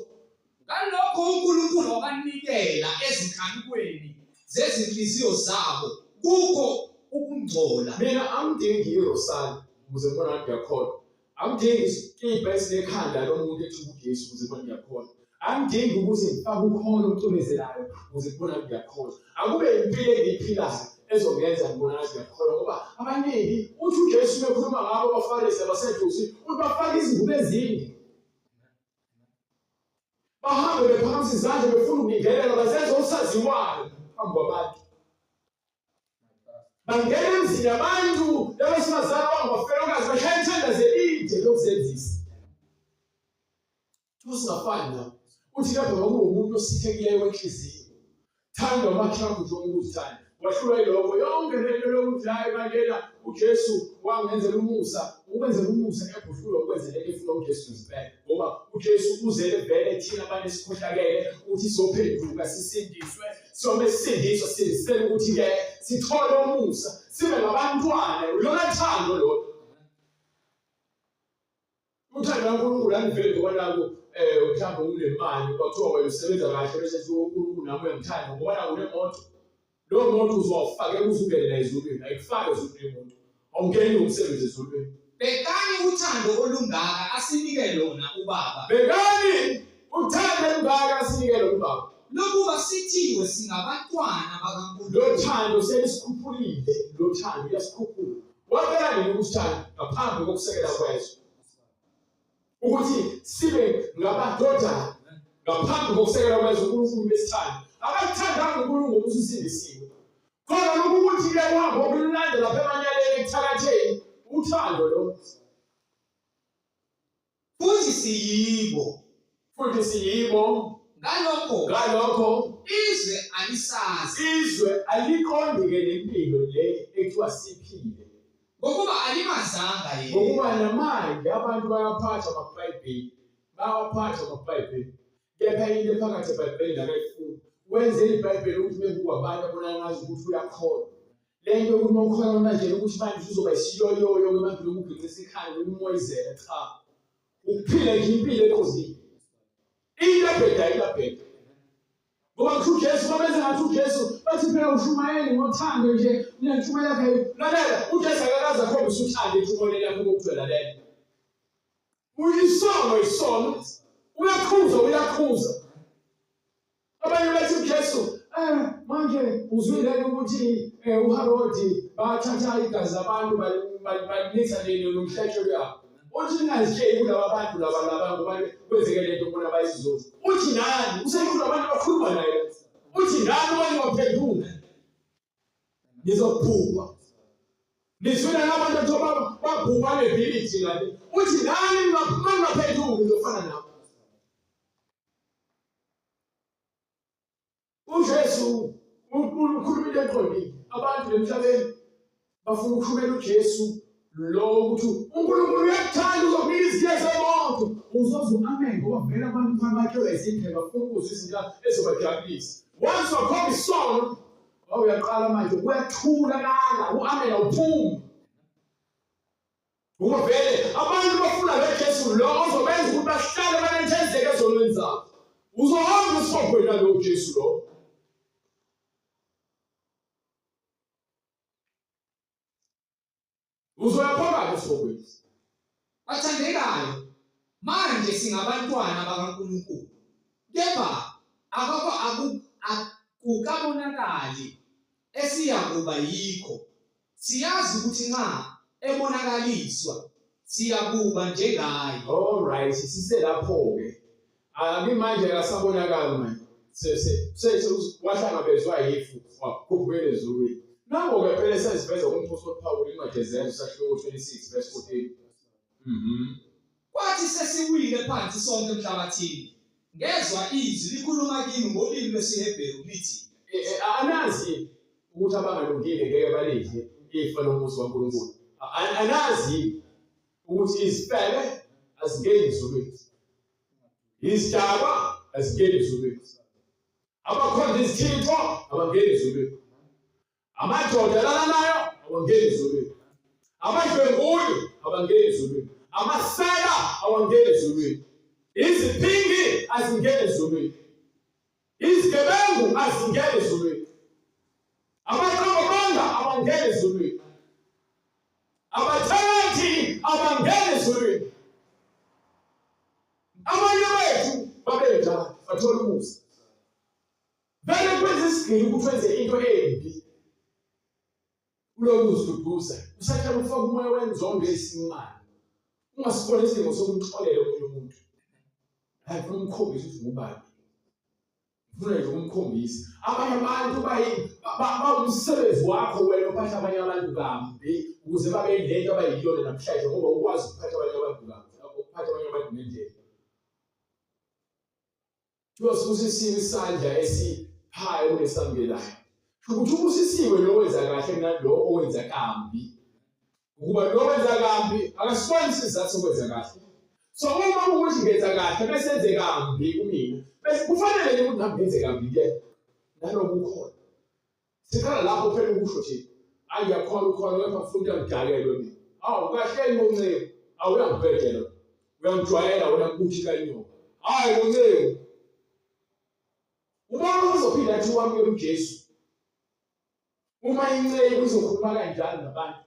Ngalokho uNkulunkulu wabanikela ezikhanikweni zezinhliziyo zabo kukho ukungcola. Mina angidingi irosali ukuze ngibone ngiyakholwa. Angidingi isikipha esinekhanda lomuntu ethi uJesu ukuze ngibone ngiyakholwa. Angidingi ukuthi ngifake ukhona okucwebezelayo ukuze ngibone ngiyakholwa. Akube impilo engiyiphilayo ezongenza ngibona ngathi ngiyakholwa ngoba abaningi uthi uJesu bekhuluma ngabo abaFarisi abasedusi ubafaka izingubo ezinde. Bahambe bephakamisa izandla befuna ukungenelela bazenza osaziwayo phambi kwabantu. Bangena emzini yabantu labesifazane abangabafelokazi bashaya ithandaze elide lokuzenzisa. Kusingafani lapho. Uthi lapha kwakuba umuntu osithekileyo wenhliziyo. Thanda umakhelwane nje ukuzithanda. Wahlula ilokho yonke lento lokuthi hayi bandela uJesu wangenzela umusa. Ukwenzela umusa ngebuhlulwa ukwenzela efuna uJesu ngempela. Ngoba uJesu uzele vele thina banesikhohlakele ukuthi sophenduka sisindiswe. Some sisindiswa sisele ukuthi ke sithole umusa sibe ngabantwana lona thando lo. Uthando kaNkulunkulu aniveli ngoba nako mhlawumbe unemali kwathiwa wayesebenza kahle bese uNkulunkulu nami uyamthanda ngoba nako unemoto. Lo muntu uzofaka uzungene ezulwini ayifake ezulwini umuntu. Awungeni umsebenzi ezulwini. Bekani uthando olungaka asinike lona uBaba. Bekani uthando olungaka asinike lona uBaba. Lokuba sithiwe singabantwana bakaNkulunkulu. Lo thando selisukhuphulile, lo thando uyasikhuphula. Wabela nini ukuthanda ngaphambi kokusekela kwezwe? Ukuthi sibe ngabadodana ngaphambi kokusekela kwezwe uNkulunkulu besithanda. Abathanda uNkulunkulu usisindisiwe. Khona ukuthi ke uhamba ukulanda lapha emanyaleni ekuthakatheni uthando lo. Futhi siyibo. Ngalokho izwe aliqondi ke lempilo le ekuthiwa siphile. Ngokuba alimazanga yena. Ngokuba namanje abantu bayaphatha amaBhayibheli. Kepha into phakathi eBhayibhelini akayifuni. Wenze iBhayibheli ukuthi bekuba abantu abona ngazi ukuthi uyakholwa. Le nto uma ukholwa manje ukuthi manje uzoba isiyoyoyo kwemanje lokugcina ikhaya lokumoyizela cha. Ukuphila nje impilo eqozile. Iyabheda. Ngoba uJesu babenza ngathi uJesu bathi phela ushumayeli ngothando nje unentshumayelo yakhe. Lalela uJesu akakaza khombisa uthando entshumayelo yakhe kokugcwele lento. Uyisono. Uyakhuza. Abanye bathi uJesu manje uzwile ukuthi uHarodi bathatha igazi labantu balinisa nomhlatshelo yabo. Uthi ngazitsheli kulaba bantu laba ngoba kwenzeke lento bona bayizizoza. Uthi nani usayikho abantu bakhuluma naye. Uthi nani manje waphenduka. Nizobhubha. Nizwela abantu athoba babhubha nebhilidi ngale. Uthi nani mangaphenduka ngizofana nabo. uJesu ukhuluma into eqondile. Abantu emhlabeni bafuna ukukhulumela uJesu lo ukuthi uNkulunkulu uyakuthanda uzokunika izithiyo zemoto. Uzoze amen ngoba vele abantu phakathi ezindlela bafuna ukuzwa izinto ezobajabulisa. Once wakhomba isono Awuyaqala manje kuyathula kala uamela uphuma. Uma vele abantu bafuna leJesu lo ozobenza ukuthi bahlale banethezeke ezonweni zabo. Uzohamba usogwini lo Jesu lo. Uzoyaphakathi esogwini. Bathandekayo, manje singabantwana bakaNkulunkulu. Kepha akukabonakali esiyakuba yikho. Siyazi ukuthi nxa ebonakaliswa siyakuba njengaye. All right, siselapho ke. Manje akasabonakali manje. Wahlangabezwa yifu wakubukela ezulwini. Nango ke phela sesiveza kumphostoli Paul incwadi yeZenzo 26 verse 14. Kwathi sesiwile phansi sonke emhlabathini, ngezwa izwi likhuluma kimi ngolimi lwesiHebheru lithi, anazi ukuthi abangalungile ngeke balidle ifa lomuzi kaNkulunkulu. Anazi ukuthi izifebe azingeni ezulwini. Izidaba azingeni ezulwini. Abakhonza izithixo abangeni ezulwini. Amadoda alala nayo abangeni ezulwini. Abadlwenguli abangeni ezulwini. Amasela awangeni ezulwini. Iziphingi azingeni ezulwini. Izigebengu azingeni ezulwini. Abaqhobonga abangeni ezulwini. Abathakathi abangeni ezulwini. Abanye bethu babetha bathola umusa. Vele kwenza isigili ukuthi wenze into embi. Ulokuziduduza usathela ufaka umoya wenzongo esimali. Ungasibona isidingo sokumxolela omunye umuntu. Ayifuna umkhombisa ukuthi ngubani. Ufuna nje ukumkhombisa. Abanye abantu bawumsebenzi wakho wena uphatha abanye abantu kambi ukuze babe lento abayiyona namhlanje ngoba ukwazi ukuphatha abanye abantu kambi. Ukuphatha abanye abantu ngendlela. Kusisiwe isandla esiphayo kunesamukelayo. Ukuthi ubusisiwe lo wenza kahle kunalo owenza kambi. Ukuba lo wenza kambi akasiboni isizathu sokwenza kahle. So uma ukuthi ngenza kahle bese enze kambi kumina. Bese kufanele ukuthi nami ngenze kambi ke. Nalokho ukhona. Sikhala lapho phela ukusho thina. Angiyakhona ukhona kepha futhi uyangidakelwe mina. Hawu kahle ngoncebo. Awuyangibhedela. Uyangijwayela wena ukuthi kanyo. Hayi ngoncebo. Uma uzophinda athi wamukela uJesu. Uma inceke uzokhuluma kanjani nabantu?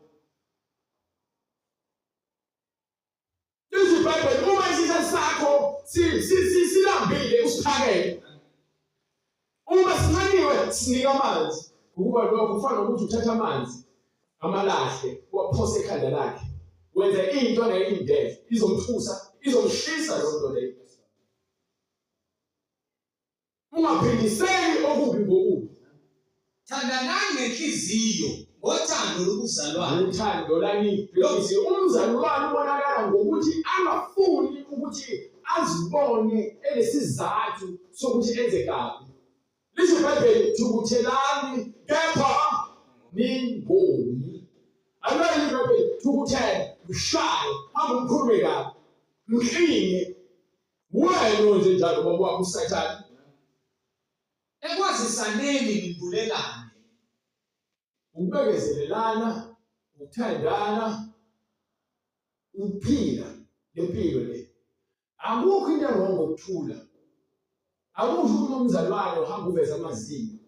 iBhayibheli uma isitha sakho silambile usiphakele. Uma sincaniwe sinika amanzi. Ukuba lokho kufana nokuthi uthatha amanzi amalahle uwaphose ekhanda lakhe. Wenza into angayindele izomthusa, izomshisa lo nto leyo. Ungaphindiseli okubi ngokubi. Thandanani ngenhliziyo ngothando lokuzalwana. Uthando lani lokho umzalwane ubonakala ngokuthi angafuni ukuthi azibone elesizathu sokuthi enze kabi. Lisho iBhayibheli thukuthelani kepha ningoni. Anayi iBhayibheli thukuthela ushaye akukhulume kabi. Mhlinge wena nje njalo baba wakho uSathane. Ekwazisaneni nindulelane. Ukubekezelelana, ukuthandana, ukuphila lempilo le. Akukho into engongo ukuthula. Akusho uma umzalwane uhamba uveza amazinyo.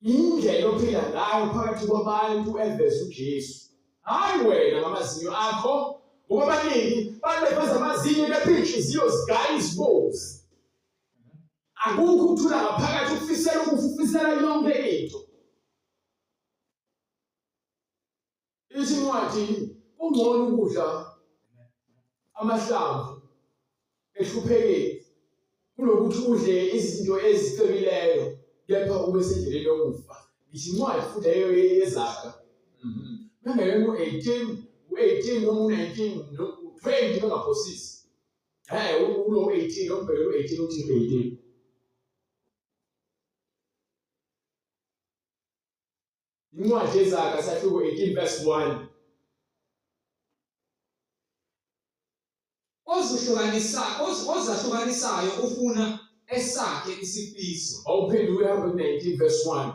Indlela ophila ngayo phakathi kwabantu eveza uJesu. Hayi wena ngamazinyo akho, ngoba abaningi baveza amazinyo bephila inhliziyo zigaya izibozi. Akukho ukuthula ngaphakathi ukufisela ukufisela yonke into. Ithi incwadi ungcono ukudla amahlamvu ehluphekile kunokuthi udle izinto ezicwebileyo kepha ube sendleleni yokufa. Ithi incwadi futhi leyo yeZakha. Mangeke u18 noma u19 no20 bengaphosisi. Ulo 18 nombheke u18 uthi 18. Incwadi yeZakha sahluko 18 verse 1. Ozahlukanisayo ufuna esakhe isifiso. Open uhambe 19 verse 1.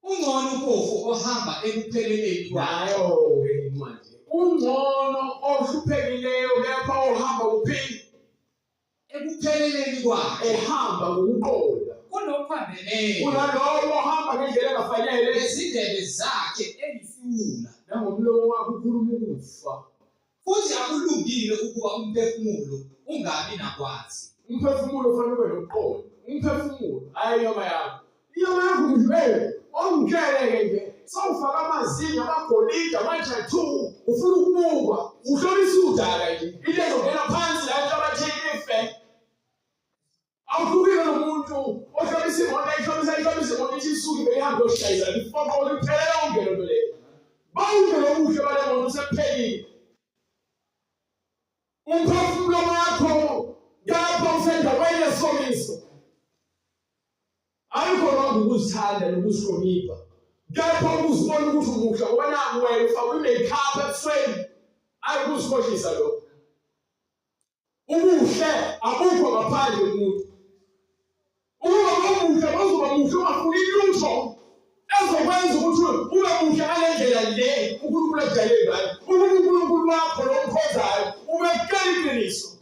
Ungcono umpofu ohamba ekupheleleni kwayo. Nayo incwadi. Ungcono ohluphekileyo kepha ohamba kuphila. Ekupheleleni kwayo. Ehamba ngokuqonda. Kunophambene. Kunalowo ohamba ngendlela engafanele. Izindebe zakhe eyisiwula. Nangomlomo wakhe ukhuluma ukufa. Futhi akulungile ukuba umphefumulo ungabi nakwazi. Umphefumulo ufanele ube nokuqonda. Umphefumulo ayinyama yakho. Inyama yakho nje ongitshele nje sawufaka amazinyo amagolide ama-tattoo ufuna ukubukwa uhlolisa udaka nje into ezongena phansi la enhlabathini ife. Awuhlukile nomuntu ohlolisa imoto ayihlolisa imoto ithi isuke beyihambe yoshayisa ifoko iphelele ongelo nto leyo. Bawungelo obuhle bale moto usephelile. Umphefumulo wakho ngapha usendaweni yesomiso. Ayikho lonke ukuzithanda nokuzihlonipha. Kepha ukuzibona ukuthi umuhle wena wena ufaka i-makeup ebusweni. Ayikuzikhohlisa lokho. Ubuhle abukho ngaphandle komuntu. Ukuba umuhle bazoba muhle ungafuni lutho. Ezokwenza ukuthi ube muhle ngale ndlela le uNkulunkulu akudale ngayo. uNkulunkulu wakho lo mkhonzayo ubekela iqiniso.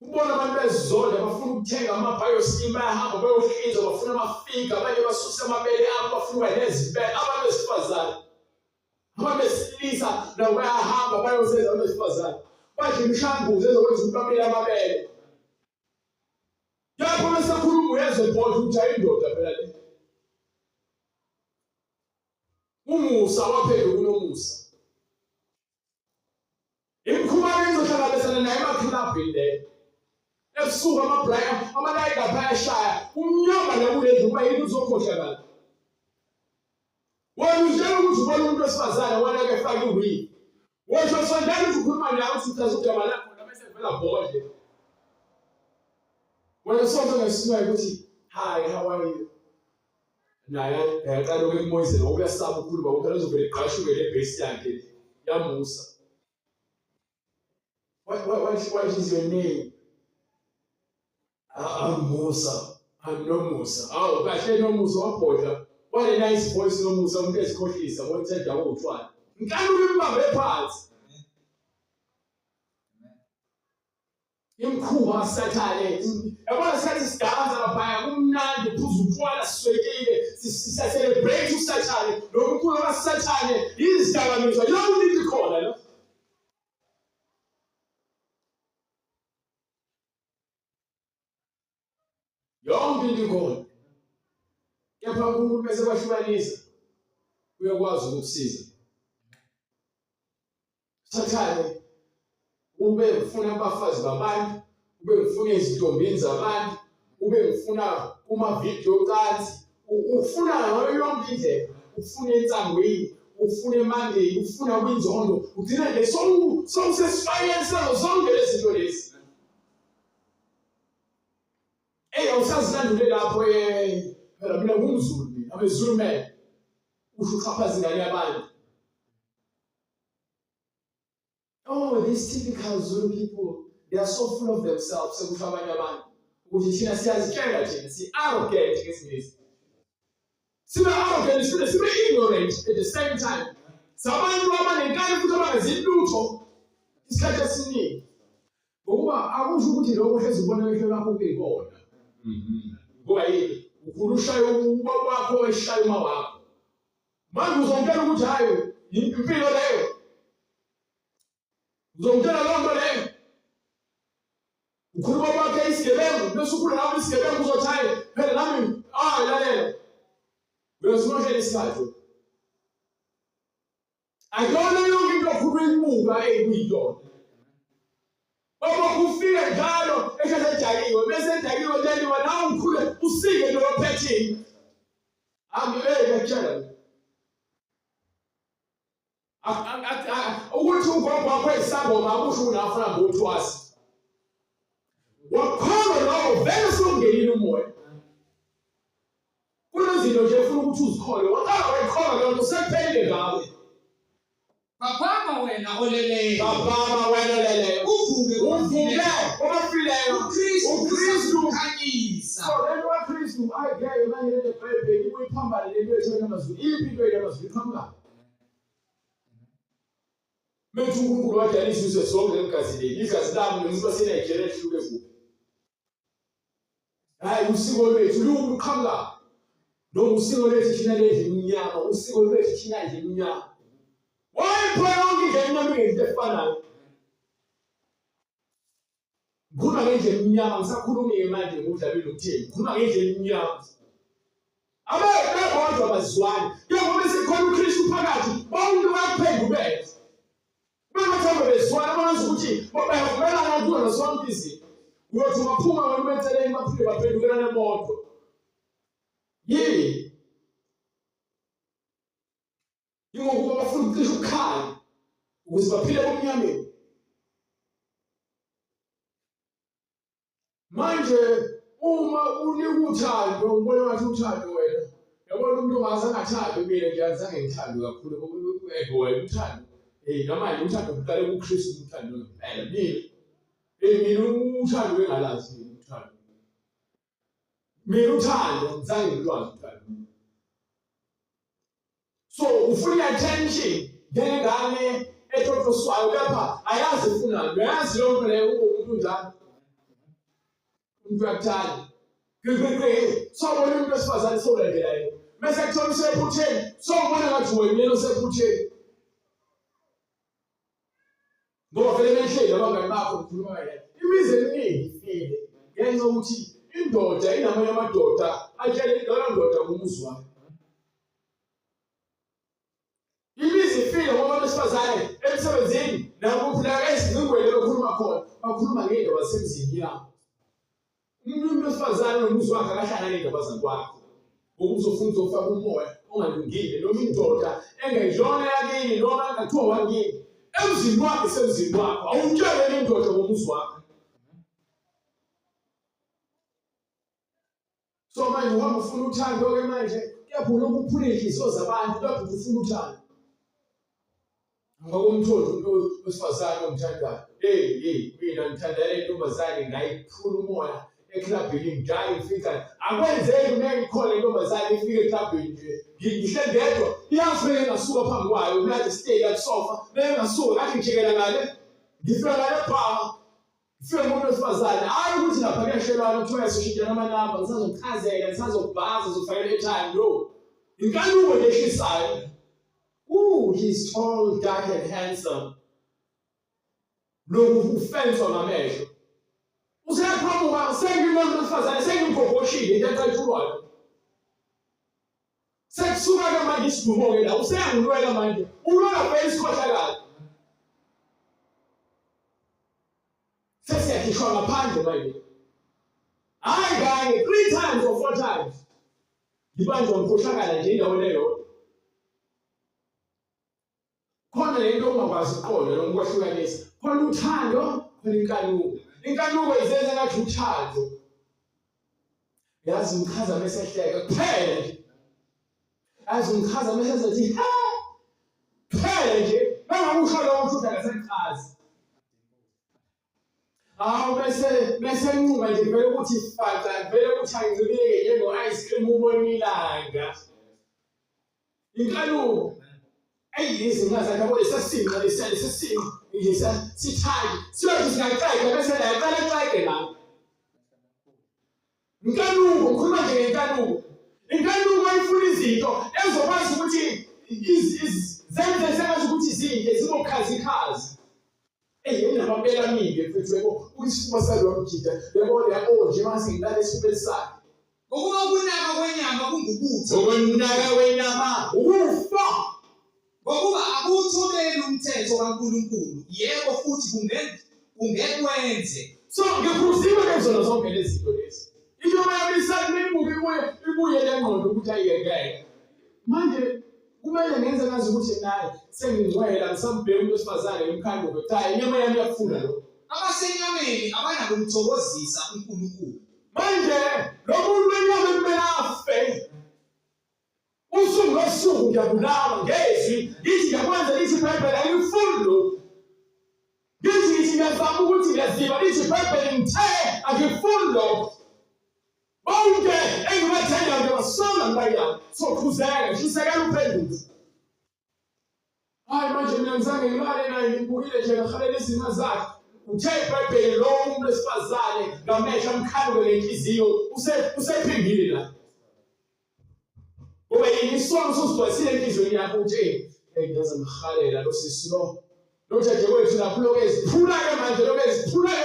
Ubona abantu bezizonda bafuna ukuthenga amabhayosikimi bayahamba bayohlinza bafuna amafika abanye basusa amabele abo bafuna nezibele abantu besifazane. Abantu besilisa nabo bayahamba bayosenza abantu besifazane. Badla imishanguzo ezokwenza ukuthi bamele amabele. Lapho besakhuluma uyezebhodla ukuthi ayindoda phela le. Umusa waphela kunomusa. Imkhumalo izohlangabezana naye emakhilabhini le. Ebusuku amabraya amalayi lapha ayashaya umnyama nakulendlu uba yini uzokhohlakala. Wena utshela ukuthi ubona umuntu wesifazane wena ke faka iwigi. Wesho sondela ukuthi ukhuluma naye uthi uthatha udaba lakho bese vela bodle. Wena sonke ngesinwayo ukuthi hi how are you? Naye yaqala ukuyimoyizela ukuyasaba ukukhuluma ngoba uzovele eqashuke le base yakhe yamusa. What is your name? I'm Musa. I'm no Musa. Oh, kahle no Musa wabhodla. What a nice voice no Musa umuntu esikhohlisa wonthenda utshwala. Nkani umbambe phansi. Imkhuba sathane. Yabona sathi sidanza lapha kumnandi phuzu utshwala siswekile sisacelebrate usathane. Lo mkhulu kasathane izidakamizwa yonke into ikhona lo. Yonke into ikhona. Kepha uNkulunkulu bese kwahlukanisa uyakwazi ukukusiza. Sathane ube ufuna abafazi babantu, ube ufuna izintombini zabantu, ube ufuna kuma video cansi, ufuna ngayo yonke indlela, ufuna entsangweni, ufuna emandeni, ufuna kwinzondo, ugcina nje sowusesifayeni sazo zonke lezi zinto lezi. Awusazilandule lapho phela mina ngumZulu mina, abeZulu man. Usho uxhaphaza ingane yabantu. Oh, these typical Zulu people, they are so full of themselves. Sekusho abanye abantu. Ukuthi thina siyazitshela thina, si-arrogant ngesingisi. Sibe arrogant, sibe ignorant at the same time. Sabantu abanenkani futhi abangazi lutho isikhathi esiningi. Ngokuba akusho ukuthi lokho hlezi ubona ehlelo lakho kuyikona. Ngoba yini? Ukulushayo wakho weshayo mawakho. Manje uzongena ukuthi hayo impilo leyo. Uzongena lonto leyo. Ukhuluma kwakhe isigebengu bese ukhuluma nawe isigebengu uzothaya phela nami lalela. Uyasimoshela isikhathi. Akuyona yonke into okhuluma ibuka ekuyiyona. Baba kufika njalo eshajayiwe bese ejayiwe leli wena ungikhule usike lo phethini. Ngiyakutshela. Ukuthi ugogo wakho esangoma akusho unafuna ngothwasi. Wakhona lawo vele songelile umoya. Kunezinto nje ufuna ukuthi uzikhole, waqala wayikhola loo nto sekuphelile ngawe. Baba wena oleleyo. Baba wena oleleyo. uvuke obafileyo uKristu khanyisa. so lento kaKristu ayigeke manje le Bhayibheli kuyiphambane lento ethona amazulu iphi into yamazulu iphambane Methu uNkulunkulu wadalisa izwe zonke legazi leli igazi lami nomuntu waseNigeria ehluke kuphi hayi usiko lwethu luqhamuka noma usiko lwethu thina ledla iminyama usiko lwethu thina ledla iminyama wayiphoyonke nje iminyama ngento efanayo Nguma ngendlela eminyama ngisakhuluma manje ngudlabile ukuthini nguma ngendlela eminyama ababodwa bazwane njengoba sikhona uKristu phakathi bonke bayaphendukela bangathamba bezwana bangazi ukuthi bayavumelana kuyo sonke izinto uyothi baphuma ngomtheleni baphinde baphendukelana emoto yini ingokuba bafuna uKristu ukhaya ukuze baphile bomnyameni Manje uma unika uthando ubona wathi uthando wena yabona umuntu ongasangathandi mina nje azange ngithande kakhulu ngoba wena uthando namanje uthando uqale kuKristu uthando ngempela mina uthando engalazi uthando mina uthando ngizange ngilwazi uthando so ufuna attention ngengane ethotoswayo lapha ayazi ufunani uyazi lonke leyo umuntu njalo Uyathanda so wena umuntu wesifazane solandela yena mase kuthola usephutheni so ubona ngathi wena yena usephutheni ngoba vele benhleli abangani bakho ukukhuluma yena imize eminingi ifile ngenxa ukuthi indoda inamanye amadoda atshele leyo ndoda umuzi wayo imize ifile ngoba besifazane emsebenzini nakuphila ezingwele bekhuluma khona bakhuluma ngendaba yasemzini yabo Umuntu wesifazane nomuzi wakhe akahlala nendaba zakwakho. Ukuzofuna ukufaka umoya ongalungile noma indoda engayizona yakini noma engathiwa wakini. Emzini wakhe semzini wakho awumtshele indoda ngomuzi wakho. So manje uhamba ufuna uthando ke manje kuyaphula ukuphula inhliziyo zabantu lapho ufuna uthando. Ngokumthola umuntu wesifazane omthandayo. Mina ngithanda le ntombazane ngayiphula umoya. Eklabhini ngijaya ngifika akwenzeki uma ngikhona intombazane ifike eklabhini nje ngihle ngedwa iyafike ngasuka phambi kwayo manje stay at sofa beke ngasuka ngathi ngijikela ngale ngifika ngale pha ngifike umuntu wesifazane hayi ukuthi lapha kuyashelwana kuthiwa sishintshana amanamba ngisazokhazela ngisazobhaza zofakela etime no inkanuko lehlisayo he's tall dark and handsome lokhu ufenswa ngamehlo Useqhamuka senginomuntu wesifazane sengimgogoshile into eqathulwayo. Sekusuka ke manje isidumo ke la usengilwela manje. Ulwela phela isikhohlakala. Sesiyakhishwa ngaphandle manje. Hayi kanye 3 times or 4 times. Ngibanjwa ngikhohlakala nje endaweni eyodwa. Khona lento ongakwazi ukuqonda noma ukwahlukanisa. Khona uthando, khona inkanuko. Inkanuko izenza ngathi uthando. Yazi umkhaza mesehleka kuphela nje. Yazi umkhaza mesethi ha! Kuphela nje. Bangakusho lokho ukuthi akasekhazi. Bese nquma nje vele ukuthi fata vele ukuthi angicibike njenge ice cream ubona ilanga. Inkanuko ayizini ngazakabona sesimo lesesimo ngisa sithandi siyothi singaqala bese la yaqala xake la inkanuko ngikhuluma nje ngenkanuko inkanuko ifuna izinto ezokwazi ukuthi zenze sengathi ukuthi izinto zibokhazi yena mabela mimi mfethu yebo uyisifuba salwa mjida yabona nje mase ngilale esifubeni sakhe ngokuba kunaka kwenyama kungubutho ngokunaka kwenyama ukufa ngokuba akuthobeli umthetho kaNkulunkulu yebo futhi kungekwenze so ngikhuluma ngezona zonke lezi zinto lezi into mayabisana ibuye lengqondo ukuthi ayiyekeke manje kumele ngenze ngazi ukuthi naye sengingcwela ngisambheka umuntu wesifazane emkhando ukuthi inyama yami iyafuna lo abasenyameni abanako ukuthokozisa uNkulunkulu manje lo muntu wenyama kumele afe usuku nosuku ngiyabulawa ngezwi ngithi ngiyakwenza lithi iBhayibheli ayifuni lo ngithi ngiyazama ukuthi ngiyaziba lithi iBhayibheli ngithe angifuni lokho. Bonke engibathenga ngiyabasonga ngiyami. So khuzeka ngisekela uphendulo. Hayi manje mina ngizange ngilale naye ngibukile nje ngahalela izimo zakhe. Uthe iBhayibheli lo umuntu wesifazane ngamehla amkhanuke ngenhliziyo usephingile la. Ngoba yini isongo sosibhasile enhlizweni yakho uthi ngiyaza ngihalela lo sisi lo. Lo jaje wethu lapho lokho eziphula-ke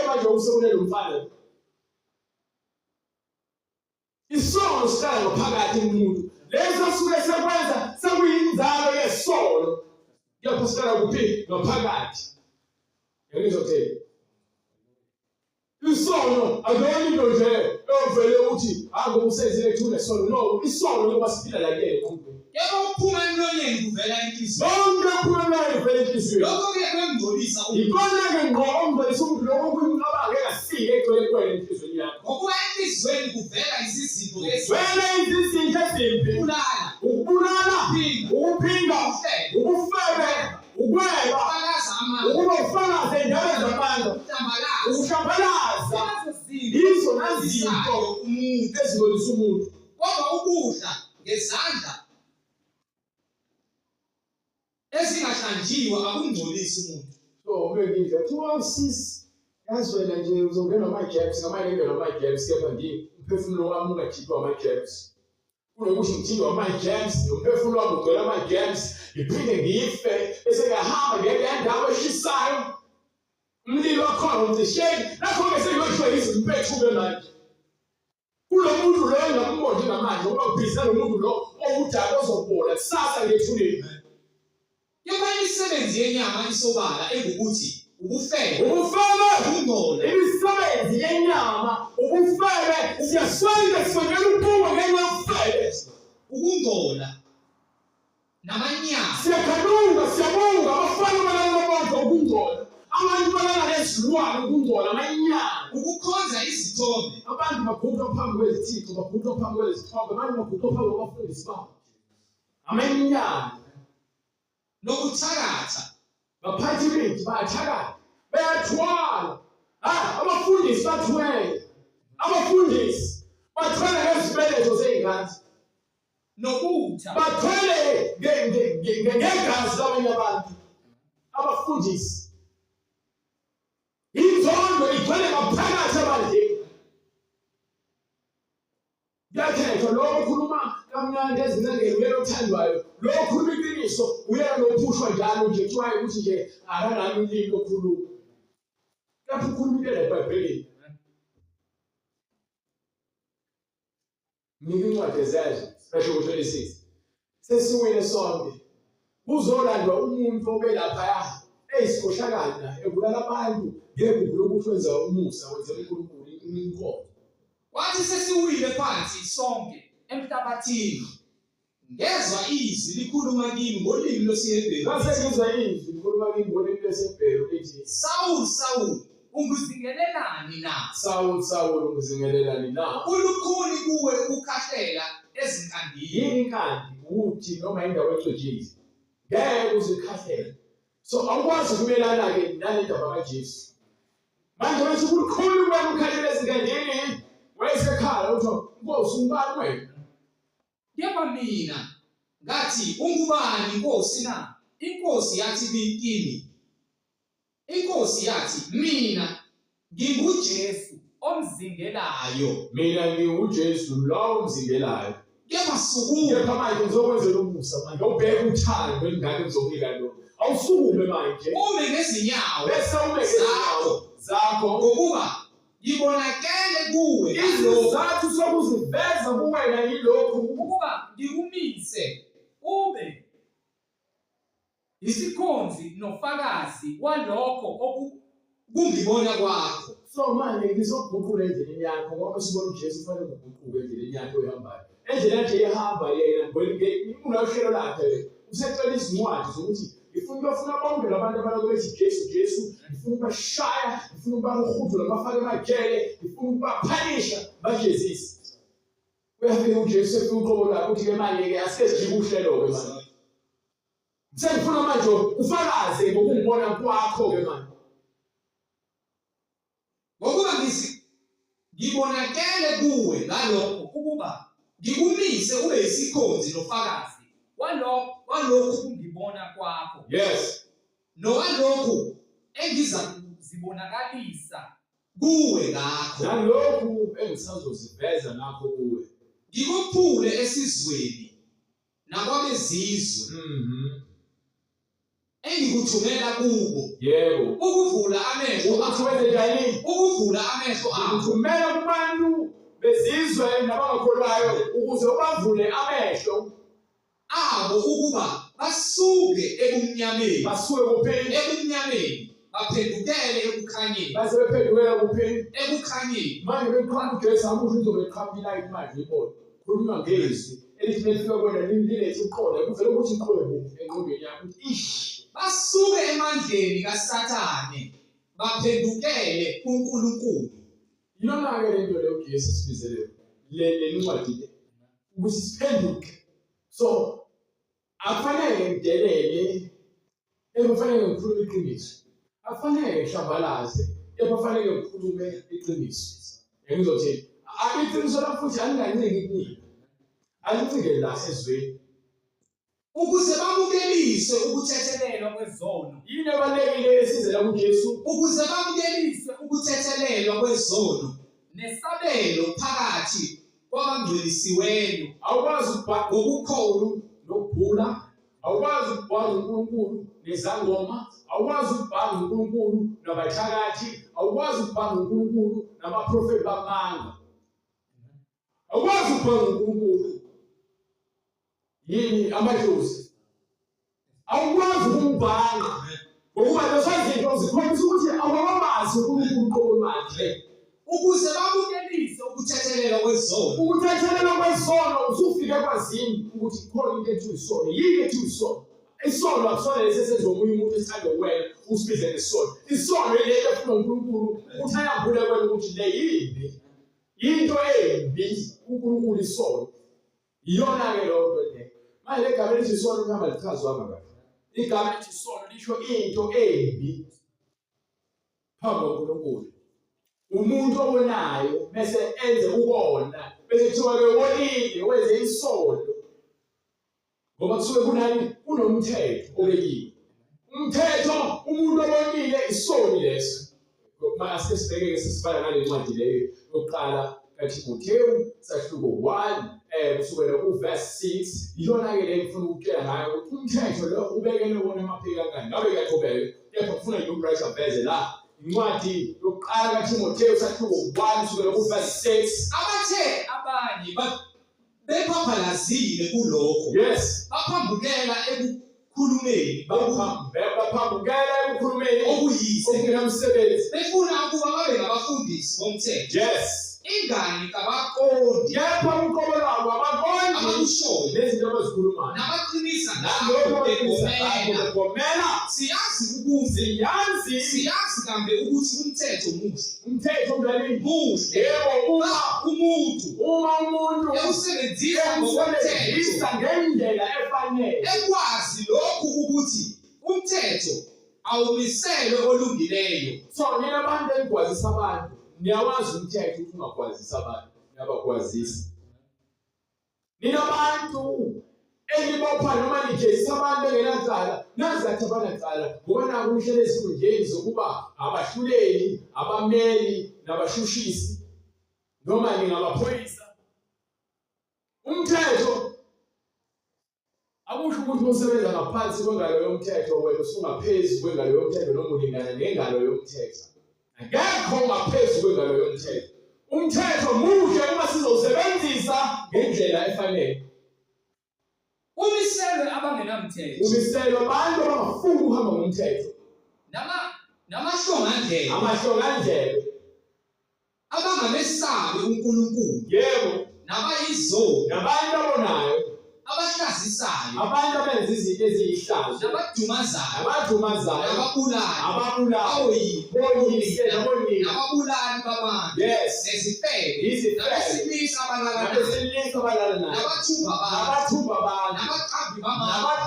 manje usekunele umfana. Isongo sihlala ngaphakathi kumuntu. Leso asuke sekwenza sekuyinzalo yesono. Kuyaphosakala kuphi ngaphakathi. Ngizothela. Isono akuyona into nje evele ukuthi angoba usenzile kuthi unesono. No, isono ngoba siphila la kuyena kuphela. Yebo uphuma emlonyeni kuvela inhliziyo. Bonke uphuma emlonyeni kuvela inhliziyo. Lokho-ke kwemngcolisa umuntu. Ikona-ke ngqo ongcolisa umuntu lokho kuyingqabanga engasile egcwele kuwena enhliziyweni yakho. Ngokuba enhliziyweni kuvela izizinto Vele izinto ezimbi. Ukubulala, ukuphinga, ukufebe, ukweba, ukuba ufakaze endabeni zabantu, ukushambalaza. Yizo nazinto umuntu ezingcolisa umuntu. Kodwa ukudla ngezandla ezingahlanjiwe akungcolisi umuntu. So ngeke kuthiwa sis yazwela nje uzongena ama-jabs ngamanye ama-jabs kepha nje umphefumulo wami ungakhiphi ama-jabs. Kunokuthi ngithindwe ama-jabs nomphefumulo wami ugcwele ama-jabs ngiphinde ngife bese ngiyahamba ngiya ndawo eshisayo umlilo wakhona umcisheki lapho-ke sengiyoshwa izinto impethuke manje. Kulo muntu lo engamumonje ngamanje ngoba kubhiza lo muntu lo owudala ozobola kusasa ngethuleni. Yebo imisebenzi yenyama isobala engukuthi ubufebe, ukungcola, imisebenzi yenyama, ubufebe, siyaswela sifanyela ukuphuma ngenxa yobufebe, ukungcola namanyama. Siyabonga abafana balala bonke ukungcola. Abantu balala nezilwane ukungcola amanyama. Ukukhonza izithombe. Abantu bagubha phambi kwezithixo, bagubha phambi kwezithombe, abantu bagubha phambi kwabafundisi babo. Amanyama. Nokuthakatha. Baphathi bethu bayathakatha, bayathwala. Abafundisi bathwele. Abafundisi bathwele ngezibeletho zey'ngane. Nokutha. Bathwele ngegazi labanye abantu. Abafundisi. Inzondo igcwele ngaphakathi ebandleni. Kuyakhethwa lo okhuluma kamnandi ezincengeni uyena othandwayo. Lo okhuluma iqiniso uyena lophushwa njalo nje kuthiwa ukuthi nje akanami ulimi lokhuluma. Lapho ukhuluma into eBhayibhelini. Ngike incwadi ezayo special 26. Sesiwile sonke. Kuzolandwa umuntu obelapha eyisikhohlakala ebulala abantu ngegugu lokuthi wenza umusa wenzela uNkulunkulu inkomo. Wathi sesiwile phansi sonke emhlabathini. Ngezwa izwi likhuluma kimi ngolimi lwesiHebheru. Ngase ngizwa izwi likhuluma kimi ngolimi lwesiHebheru lithi, Saul, Saul, ungizingelelani na? Saul, Saul, ungizingelelani na? Ulukhuni kuwe ukukhahlela ezinkandini. Yini inkandi uthi noma indawo egcwejile. Ngeke uzikhahlela. So awukwazi ukumelana-ke nale ndaba kaJesu. Manje wathi ulukhuni kuwe ukukhahlela ezinkandini. Wayesekhala uthi Nkosi ungubani wena? Yebo mina ngathi ungubani Nkosi na? Inkosi yathi kimi. Inkosi yathi mina nginguJesu omzingelayo. Mina nginguJesu lo omzingelayo. Kepha sukume. Kepha manje ngizokwenzela umusa manje awubheke uthando engane ngizokunika lo. Awusukume manje. Ume ngezinyawo. Bese ume ngezinyawo zakho ngokuba ngibonakele kuwe isizathu sokuziveza kuwena yilokhu ukuba ngikumise ube isikhonzi nofakazi walokho okungibona kwakho. So manje ngizoguqula endleleni yakho ngoba sibona uJesu ufanele ukuguquka endleleni yakho oyihambayo. Endlela nje ehamba yena unohlelo lakhe usecela izincwadi zokuthi ngifuna ukufuna bonke labantu abalokhu bethi Jesu, ngifuna ukubashaya, ngifuna ukubahudula ngibafake emajele, ngifuna ukubaphanisha bajezise. Uyafika uJesu efika uqobo lakho uthi-ke manje-ke asezijike uhlelo-ke manje. Sengifuna manje ufakaze ngokungibona kwakho-ke manje. ngibonakele kuwe ngalokho ukuba ngikumise ube yisikhonzi nofakazi walokhu kungibona kwakho. Yes. Nowalokhu engiza kuzibonakalisa kuwe ngakho. Nalokhu engisazoziveza nakho kuwe. Ngikuphule esizweni nakwabezizwe. Engikuthumela kubo. Yebo. Ukuvula amehlo Ukuthi wenze njani? ukuvula amehlo abo. Ngithumela kubantu bezizwe nabangakholwayo ukuze ubavule amehlo abo ukuba basuke ebumnyameni. basuke kuphela Ebumnyameni baphendukele ekukhanyeni. base bephendukela kuphela Ekukhanyeni. manje beqhamuka ugesi amusho uzobe eqhamuka ilight manje ibona khuluma ngezwi elithi mefika kwena lilethe uqondo kuvele ukuthi iqondo engqondweni yakho ukuthi ish Basuke emandleni kaSathane baphendukele kuNkulunkulu. yilona-ke le nto leyo ugesi esibizele le ncwadi le ukuthi siphenduke. So akufanele ngidelele ekufanele ngikhulume iqiniso, akufanele ngihlambalaze ekufanele ngikhulume iqiniso. Ngizothini iqiniso la futhi alinganciki kuningi, alincike la ezweni Ukuze bamukelise ukuthethelelwa kwezono. yini ebalulekile esizela kuJesu Ukuze bamukelise ukuthethelelwa kwezono nesabelo phakathi kwabangcwelisiweyo. awukwazi ukubhaka Ngokukhulu nokubhula, awukwazi ukubhaka uNkulunkulu nezangoma, awukwazi ukubhaka uNkulunkulu nabathakathi, awukwazi ukubhaka uNkulunkulu nabaprofeti bamanga, awukwazi ukubhaka uNkulunkulu yini amadlozi, awukwazi ukumbhanga ngokuba lezo zinto zikhombisa ukuthi awamazi uNkulunkulu qobo manje. Ukuze bamukelise ukuthethelelwa kwezono. Ukuthethelelwa kwesono usufike kwazini ukuthi kukhona into ethi isono. Yini ethi isono? Isono akusona lesi esenziwa omunye umuntu esithanda ukwena usibize ngesono. Isono yilento efuna uNkulunkulu ukuthi ayambule kwena ukuthi le yimbi. Yinto embi uNkulunkulu isono. Iyona-ke leyo nto le. Manje le gama elithi isono kuhamba lichazwanga kahle. Igama elithi isono lisho into embi phambi kuNkulunkulu. Umuntu obonayo bese enze ukona bese kuthiwa-ke wonile wenze isono ngoba kusuke kunani kunomthetho obekiwe. Umthetho umuntu obonile isoni leso. Mase sibheke-ke sesibhala ngale ncwadi leyo yokuqala kaThimotheyu sahluko 1 kusukela kuverse 6. Iyona-ke le ngifuna ukutshela ngayo ukuthi umthetho lo ubekele wona emapheki kancane. Ngabe kuyaqhubeka kepha kufuna nje ukurayisha veze la incwadi yokuqala kaThimotheyu sahluko 1 kusukela kuverse 6. Abathe abanye bephambalazile kulokho. Yes. Baphambukela ekukhulumeni baphambukela ekukhulumeni okuyise. okungenamsebenzi. Befuna ukuba babe ngabafundisi bomthetho. Yes. Ingani kabaqondi Yepha umqobo lwabo abaqondi abakushoyo nezinto abazikhulumayo. nabaqinisa Nalokho ngakho begomela. begomela. Siyazi kambe ukuthi umthetho muhle. Umthetho mntanini Muhle. yebo Umuntu umuntu ewusebenzisa ngokomthetho usebenzisa ngendlela efanele. ekwazi lokhu ukuthi umthetho awumiselwe olungileyo. So nina abantu engigwazisa abantu niyawazi umthetho ukuthi ungakwazisa abantu niyabakwazisa. Nina abantu elibopha noma nijezisa abantu engenacala nazi kathi abanacala ngoba naku nihlele ezikhundleni zokuba abahluleli, abameli nabashushisi noma ningabaphoyisa. Umthetho akusho ukuthi usebenza ngaphansi kwengalo yomthetho wena usungaphezu kwengalo yomthetho noma ulingana nengalo yomthetho. Akekho ngaphezu kwengalo yomthetho. Umthetho muhle uma sizowusebenzisa ngendlela efanele. Umiselwe abangenamthetho. Umiselwe abantu abangafuni ukuhamba ngomthetho. Namahlongandlela. Amahlongandlela. Abangamesabi uNkulunkulu. Yebo. Nabayizoni. Nabantu abonayo. abahlazisayo, abantu abenza izinto eziyihlazo, nabadumazayo, abadumazayo, ababulali, oyise nabonina, nababulali babantu, yes, nezifebe, nabesilisa abalala nayo, nabathumba abantu, nabaqambi bamanga,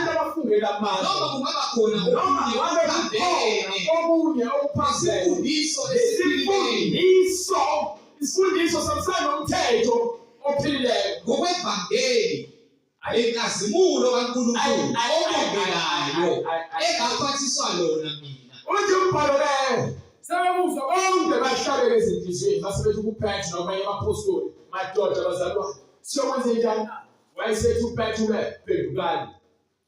nabafungela amanga, noma kungaba khona okunye okuphambene, isifundiso samsana nomthetho ophilileyo ngokwevangeli inkazimulo kaNkulunkulu obongelayo engaphathiswa lona mina. Uthi umbhalo leyo sebemuzwa bonke bahlabeke ezinhliziyweni basebethi kuPetru nabanye abapostoli, madoda bazalwane, siyokwenza njani? Wayesethi uPetru phendukani,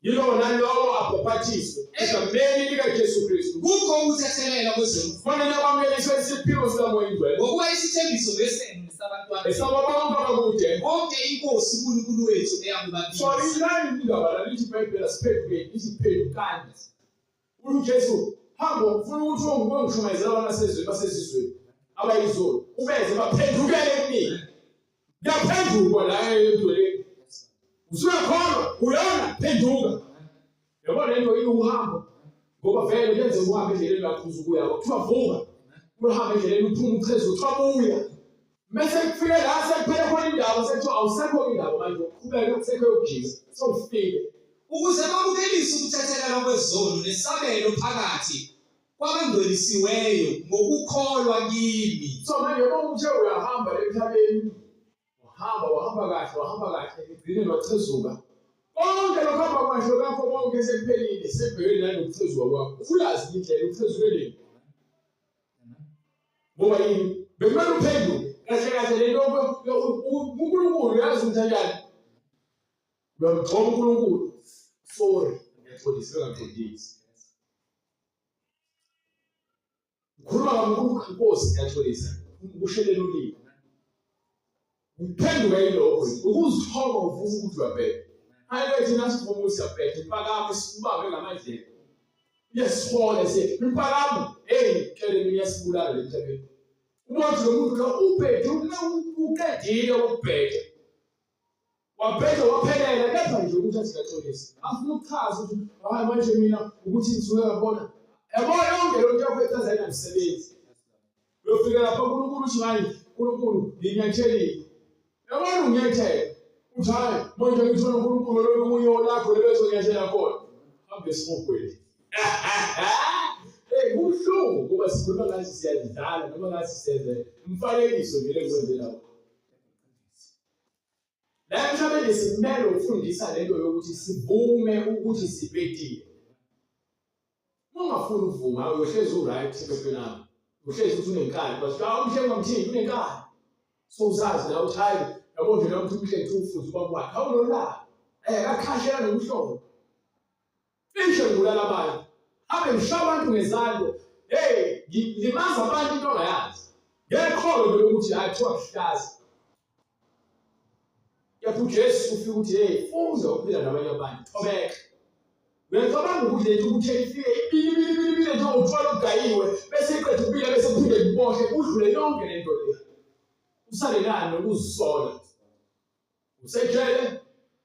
yilo nalowo abhaphathiswe egameni likaJesu Kristu. Kukho ukuthethelela kwezemfundo Kufanele kwamukeliswe isiphiwo sikaMoya Oyingcwele ngokuba isithembiso ngesenu sabantwana esababonke abakude. bonke inkosi uNkulunkulu wethu So eyamubabiza. ilani indaba lalithi iBhayibheli siphendukeni, lithi phendukani. UJesu hamba ufuna ukuthi ungishumayezela abantu basezizweni abayizolo ubeze baphendukele kumina. Ngiyaphendukwa la edoleni. Usuyakholwa uyona phenduka. Yabona into iuhambo ngoba vele kuyenze uhambe endleleni laphuza ukuya kuthiwa vuka. Uhambe endleleni uphuma ucheze uthabuya. Mase kufike la sekuphela khona indaba sekuthiwa awusekho indaba manje uqhubeka kusekho yokujika. Sowufike. Ukuze bamukelise ukuthethelela kwezono nesabelo phakathi kwabangcwelisiweyo ngokukholwa kimi. So manje uma uthe uyahamba emhlabeni, wahamba kahle, igcine wachezuka. Konke lokho hamba kwasho kakho konke sekuphelile, sekubhekene nanokuchezuka kwakho. Uyazi indlela ukuchezukele. Ngoba yini? Bekumele uphenduke. Kahle lento uNkulunkulu uyazi ukuthi kanjani. Uyamgxoma uNkulunkulu. Sorry, ngiyaqondisa ngaqondisi. Ukhuluma kaMkhulu Nkosi ngiyaqondisa. Ukushelela ulimi. Uphenduka yilokho ukuzithoba uvuka ukuthi uyabheka. Hayi thina sivuma ukuthi siyabheka impakamo sibambe ngamandlela. Uyasihola sithi impakamo kele mina yasibulala emhlabeni. Umuntu lo muntu lo ubheke uqedile ukubheka. Wabheka waphelela kepha nje ukuthi asikaxolisi. Afuna ukuchaza ukuthi hayi manje mina ukuthi ngisuke ngabona. Yabona yonke lonto yakho echaza inamsebenzi. Uyofika lapha uNkulunkulu uthi manje uNkulunkulu nginyathelile. Yabona unyathela. Uthi hayi manje ngithola uNkulunkulu lo omunye lakho lebezonyathela khona. Hambe sifokweni. Kubuhlungu ngoba sikhuluma ngathi siyadlala noma ngathi siyenze umfanekiso ngeke kwenze lapho. La mhlawumbe simele ukufundisa lento yokuthi sivume ukuthi sibhedile. Ungafuni uvuma uyohlezi uright phela. Uhlezi uthi unenkani, base umhlengi ngamthini unenkani. So uzazi la uthi hayi yabo nje la uthi umhlengi ufuze kwakhe. Awunolala. Akakhashela nomhlobo. Ishe ngulala abantu. Abe ngishaba abantu ngezando. Limaza abantu into ongayazi. Ngekholo vele ukuthi hayi kuthiwa kuhlaza. Yapho uJesu ufika uthi funda ukuphila nabanye abantu. Thobeka. Uyacabanga ukuthi lento ukuthi ifike ibili nje uthola ugayiwe bese iqedwe ukubila bese kuphinde liboshwe udlule yonke lento le. Usale nani ukuzisola. Usejele,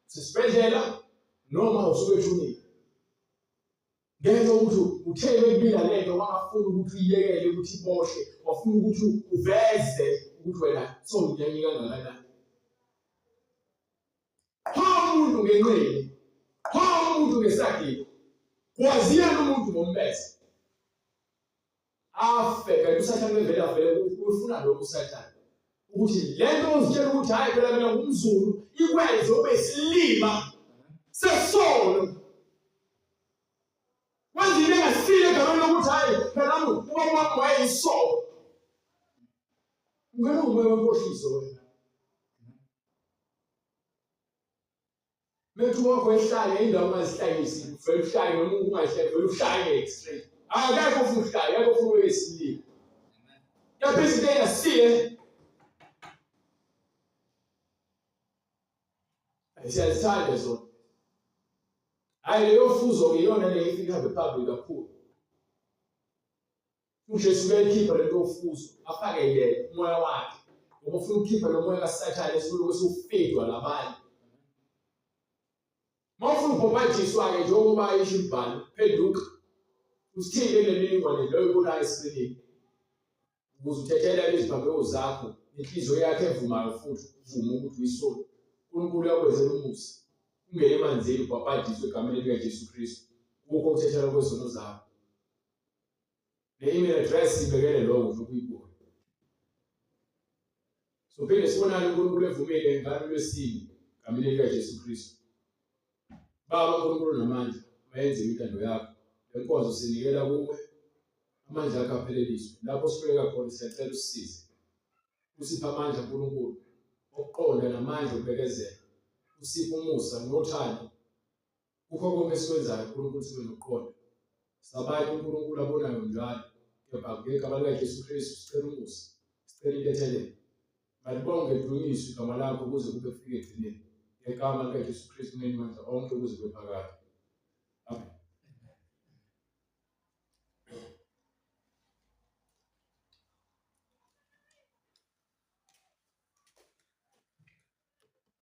sisibedlela noma usuke ethunile. Ngenxa ukuthi uthele kubila lento wangafuna ukuthi uyiyekele ukuthi iboshwe, wafuna ukuthi uveze ukuthi wena sowunyanye kangakanani. Umuntu ngenqele, umuntu ngesagile, kwaziyana umuntu ngombese. Afeka usathane vele vele ufuna lokho usathane. Ukuthi lento ozitshela ukuthi hayi phela mina ngumZulu, ikwenze ube silima sesolo. Wenzile ngasile egameni lokuthi hayi phela ubaba wakho wayeyisolo. Ungena umoya wenkohliso wena. Methu wakho ehlale indawo mazihlangisi vele uhlale noma ungahlale vele uhlale extreme. Akekho ufuna uhlale, akekho ufuna wesilile. Yapha izinto engasile. Siyazithanda zona. Hayi leyo fuzo ngiyona le ifika bepublic kakhulu. UJesu uyayikhipha lento ofuzo afake yena umoya wakhe. ngoba ufuna ukukhipha lo moya kaSathane esikulo kwesufidwa labanye. Mawufuna ukubhaphathizwa-ke njengoba isho umbhalo, phenduka usithinte lemininingwane leyo oyibonayo esikrinini ukuze uthethelele iziphambeko zakho nenhliziyo yakho evumayo futhi uvume ukuthi uyisoni. uNkulunkulu uyakwenzela umusa ungene emanzini ubhaphathizwe egameni likaJesu Kristu kukho ukuthethelwa kwezono zakho. Le-email address ibekele lokho nje ukuyibona. So phinde sibonane uNkulunkulu evumile ngalo lwesine egameni likaJesu Kristu. Baba uNkulunkulu namandla wayenze intando yakho. Le nkonzo sinikela kuwe amandla akho apheleliswe. Lapho sihluleka khona siyacela usisize. Usiphe amandla uNkulunkulu okuqonda namandla okubekezela. Usiphe umusa nothando kukho konke esikwenzayo uNkulunkulu sibe nokuqonda. Sabanye uNkulunkulu abonayo njalo kepha ngegama likaJesu Kristu sicela umusa, sicela intethelelo. Malibonge lidunyiswe igama lakho ukuze kube kufike ekugcineni. Ngegama likaJesu Kristu ngenimandla onke ukuze kube phakade.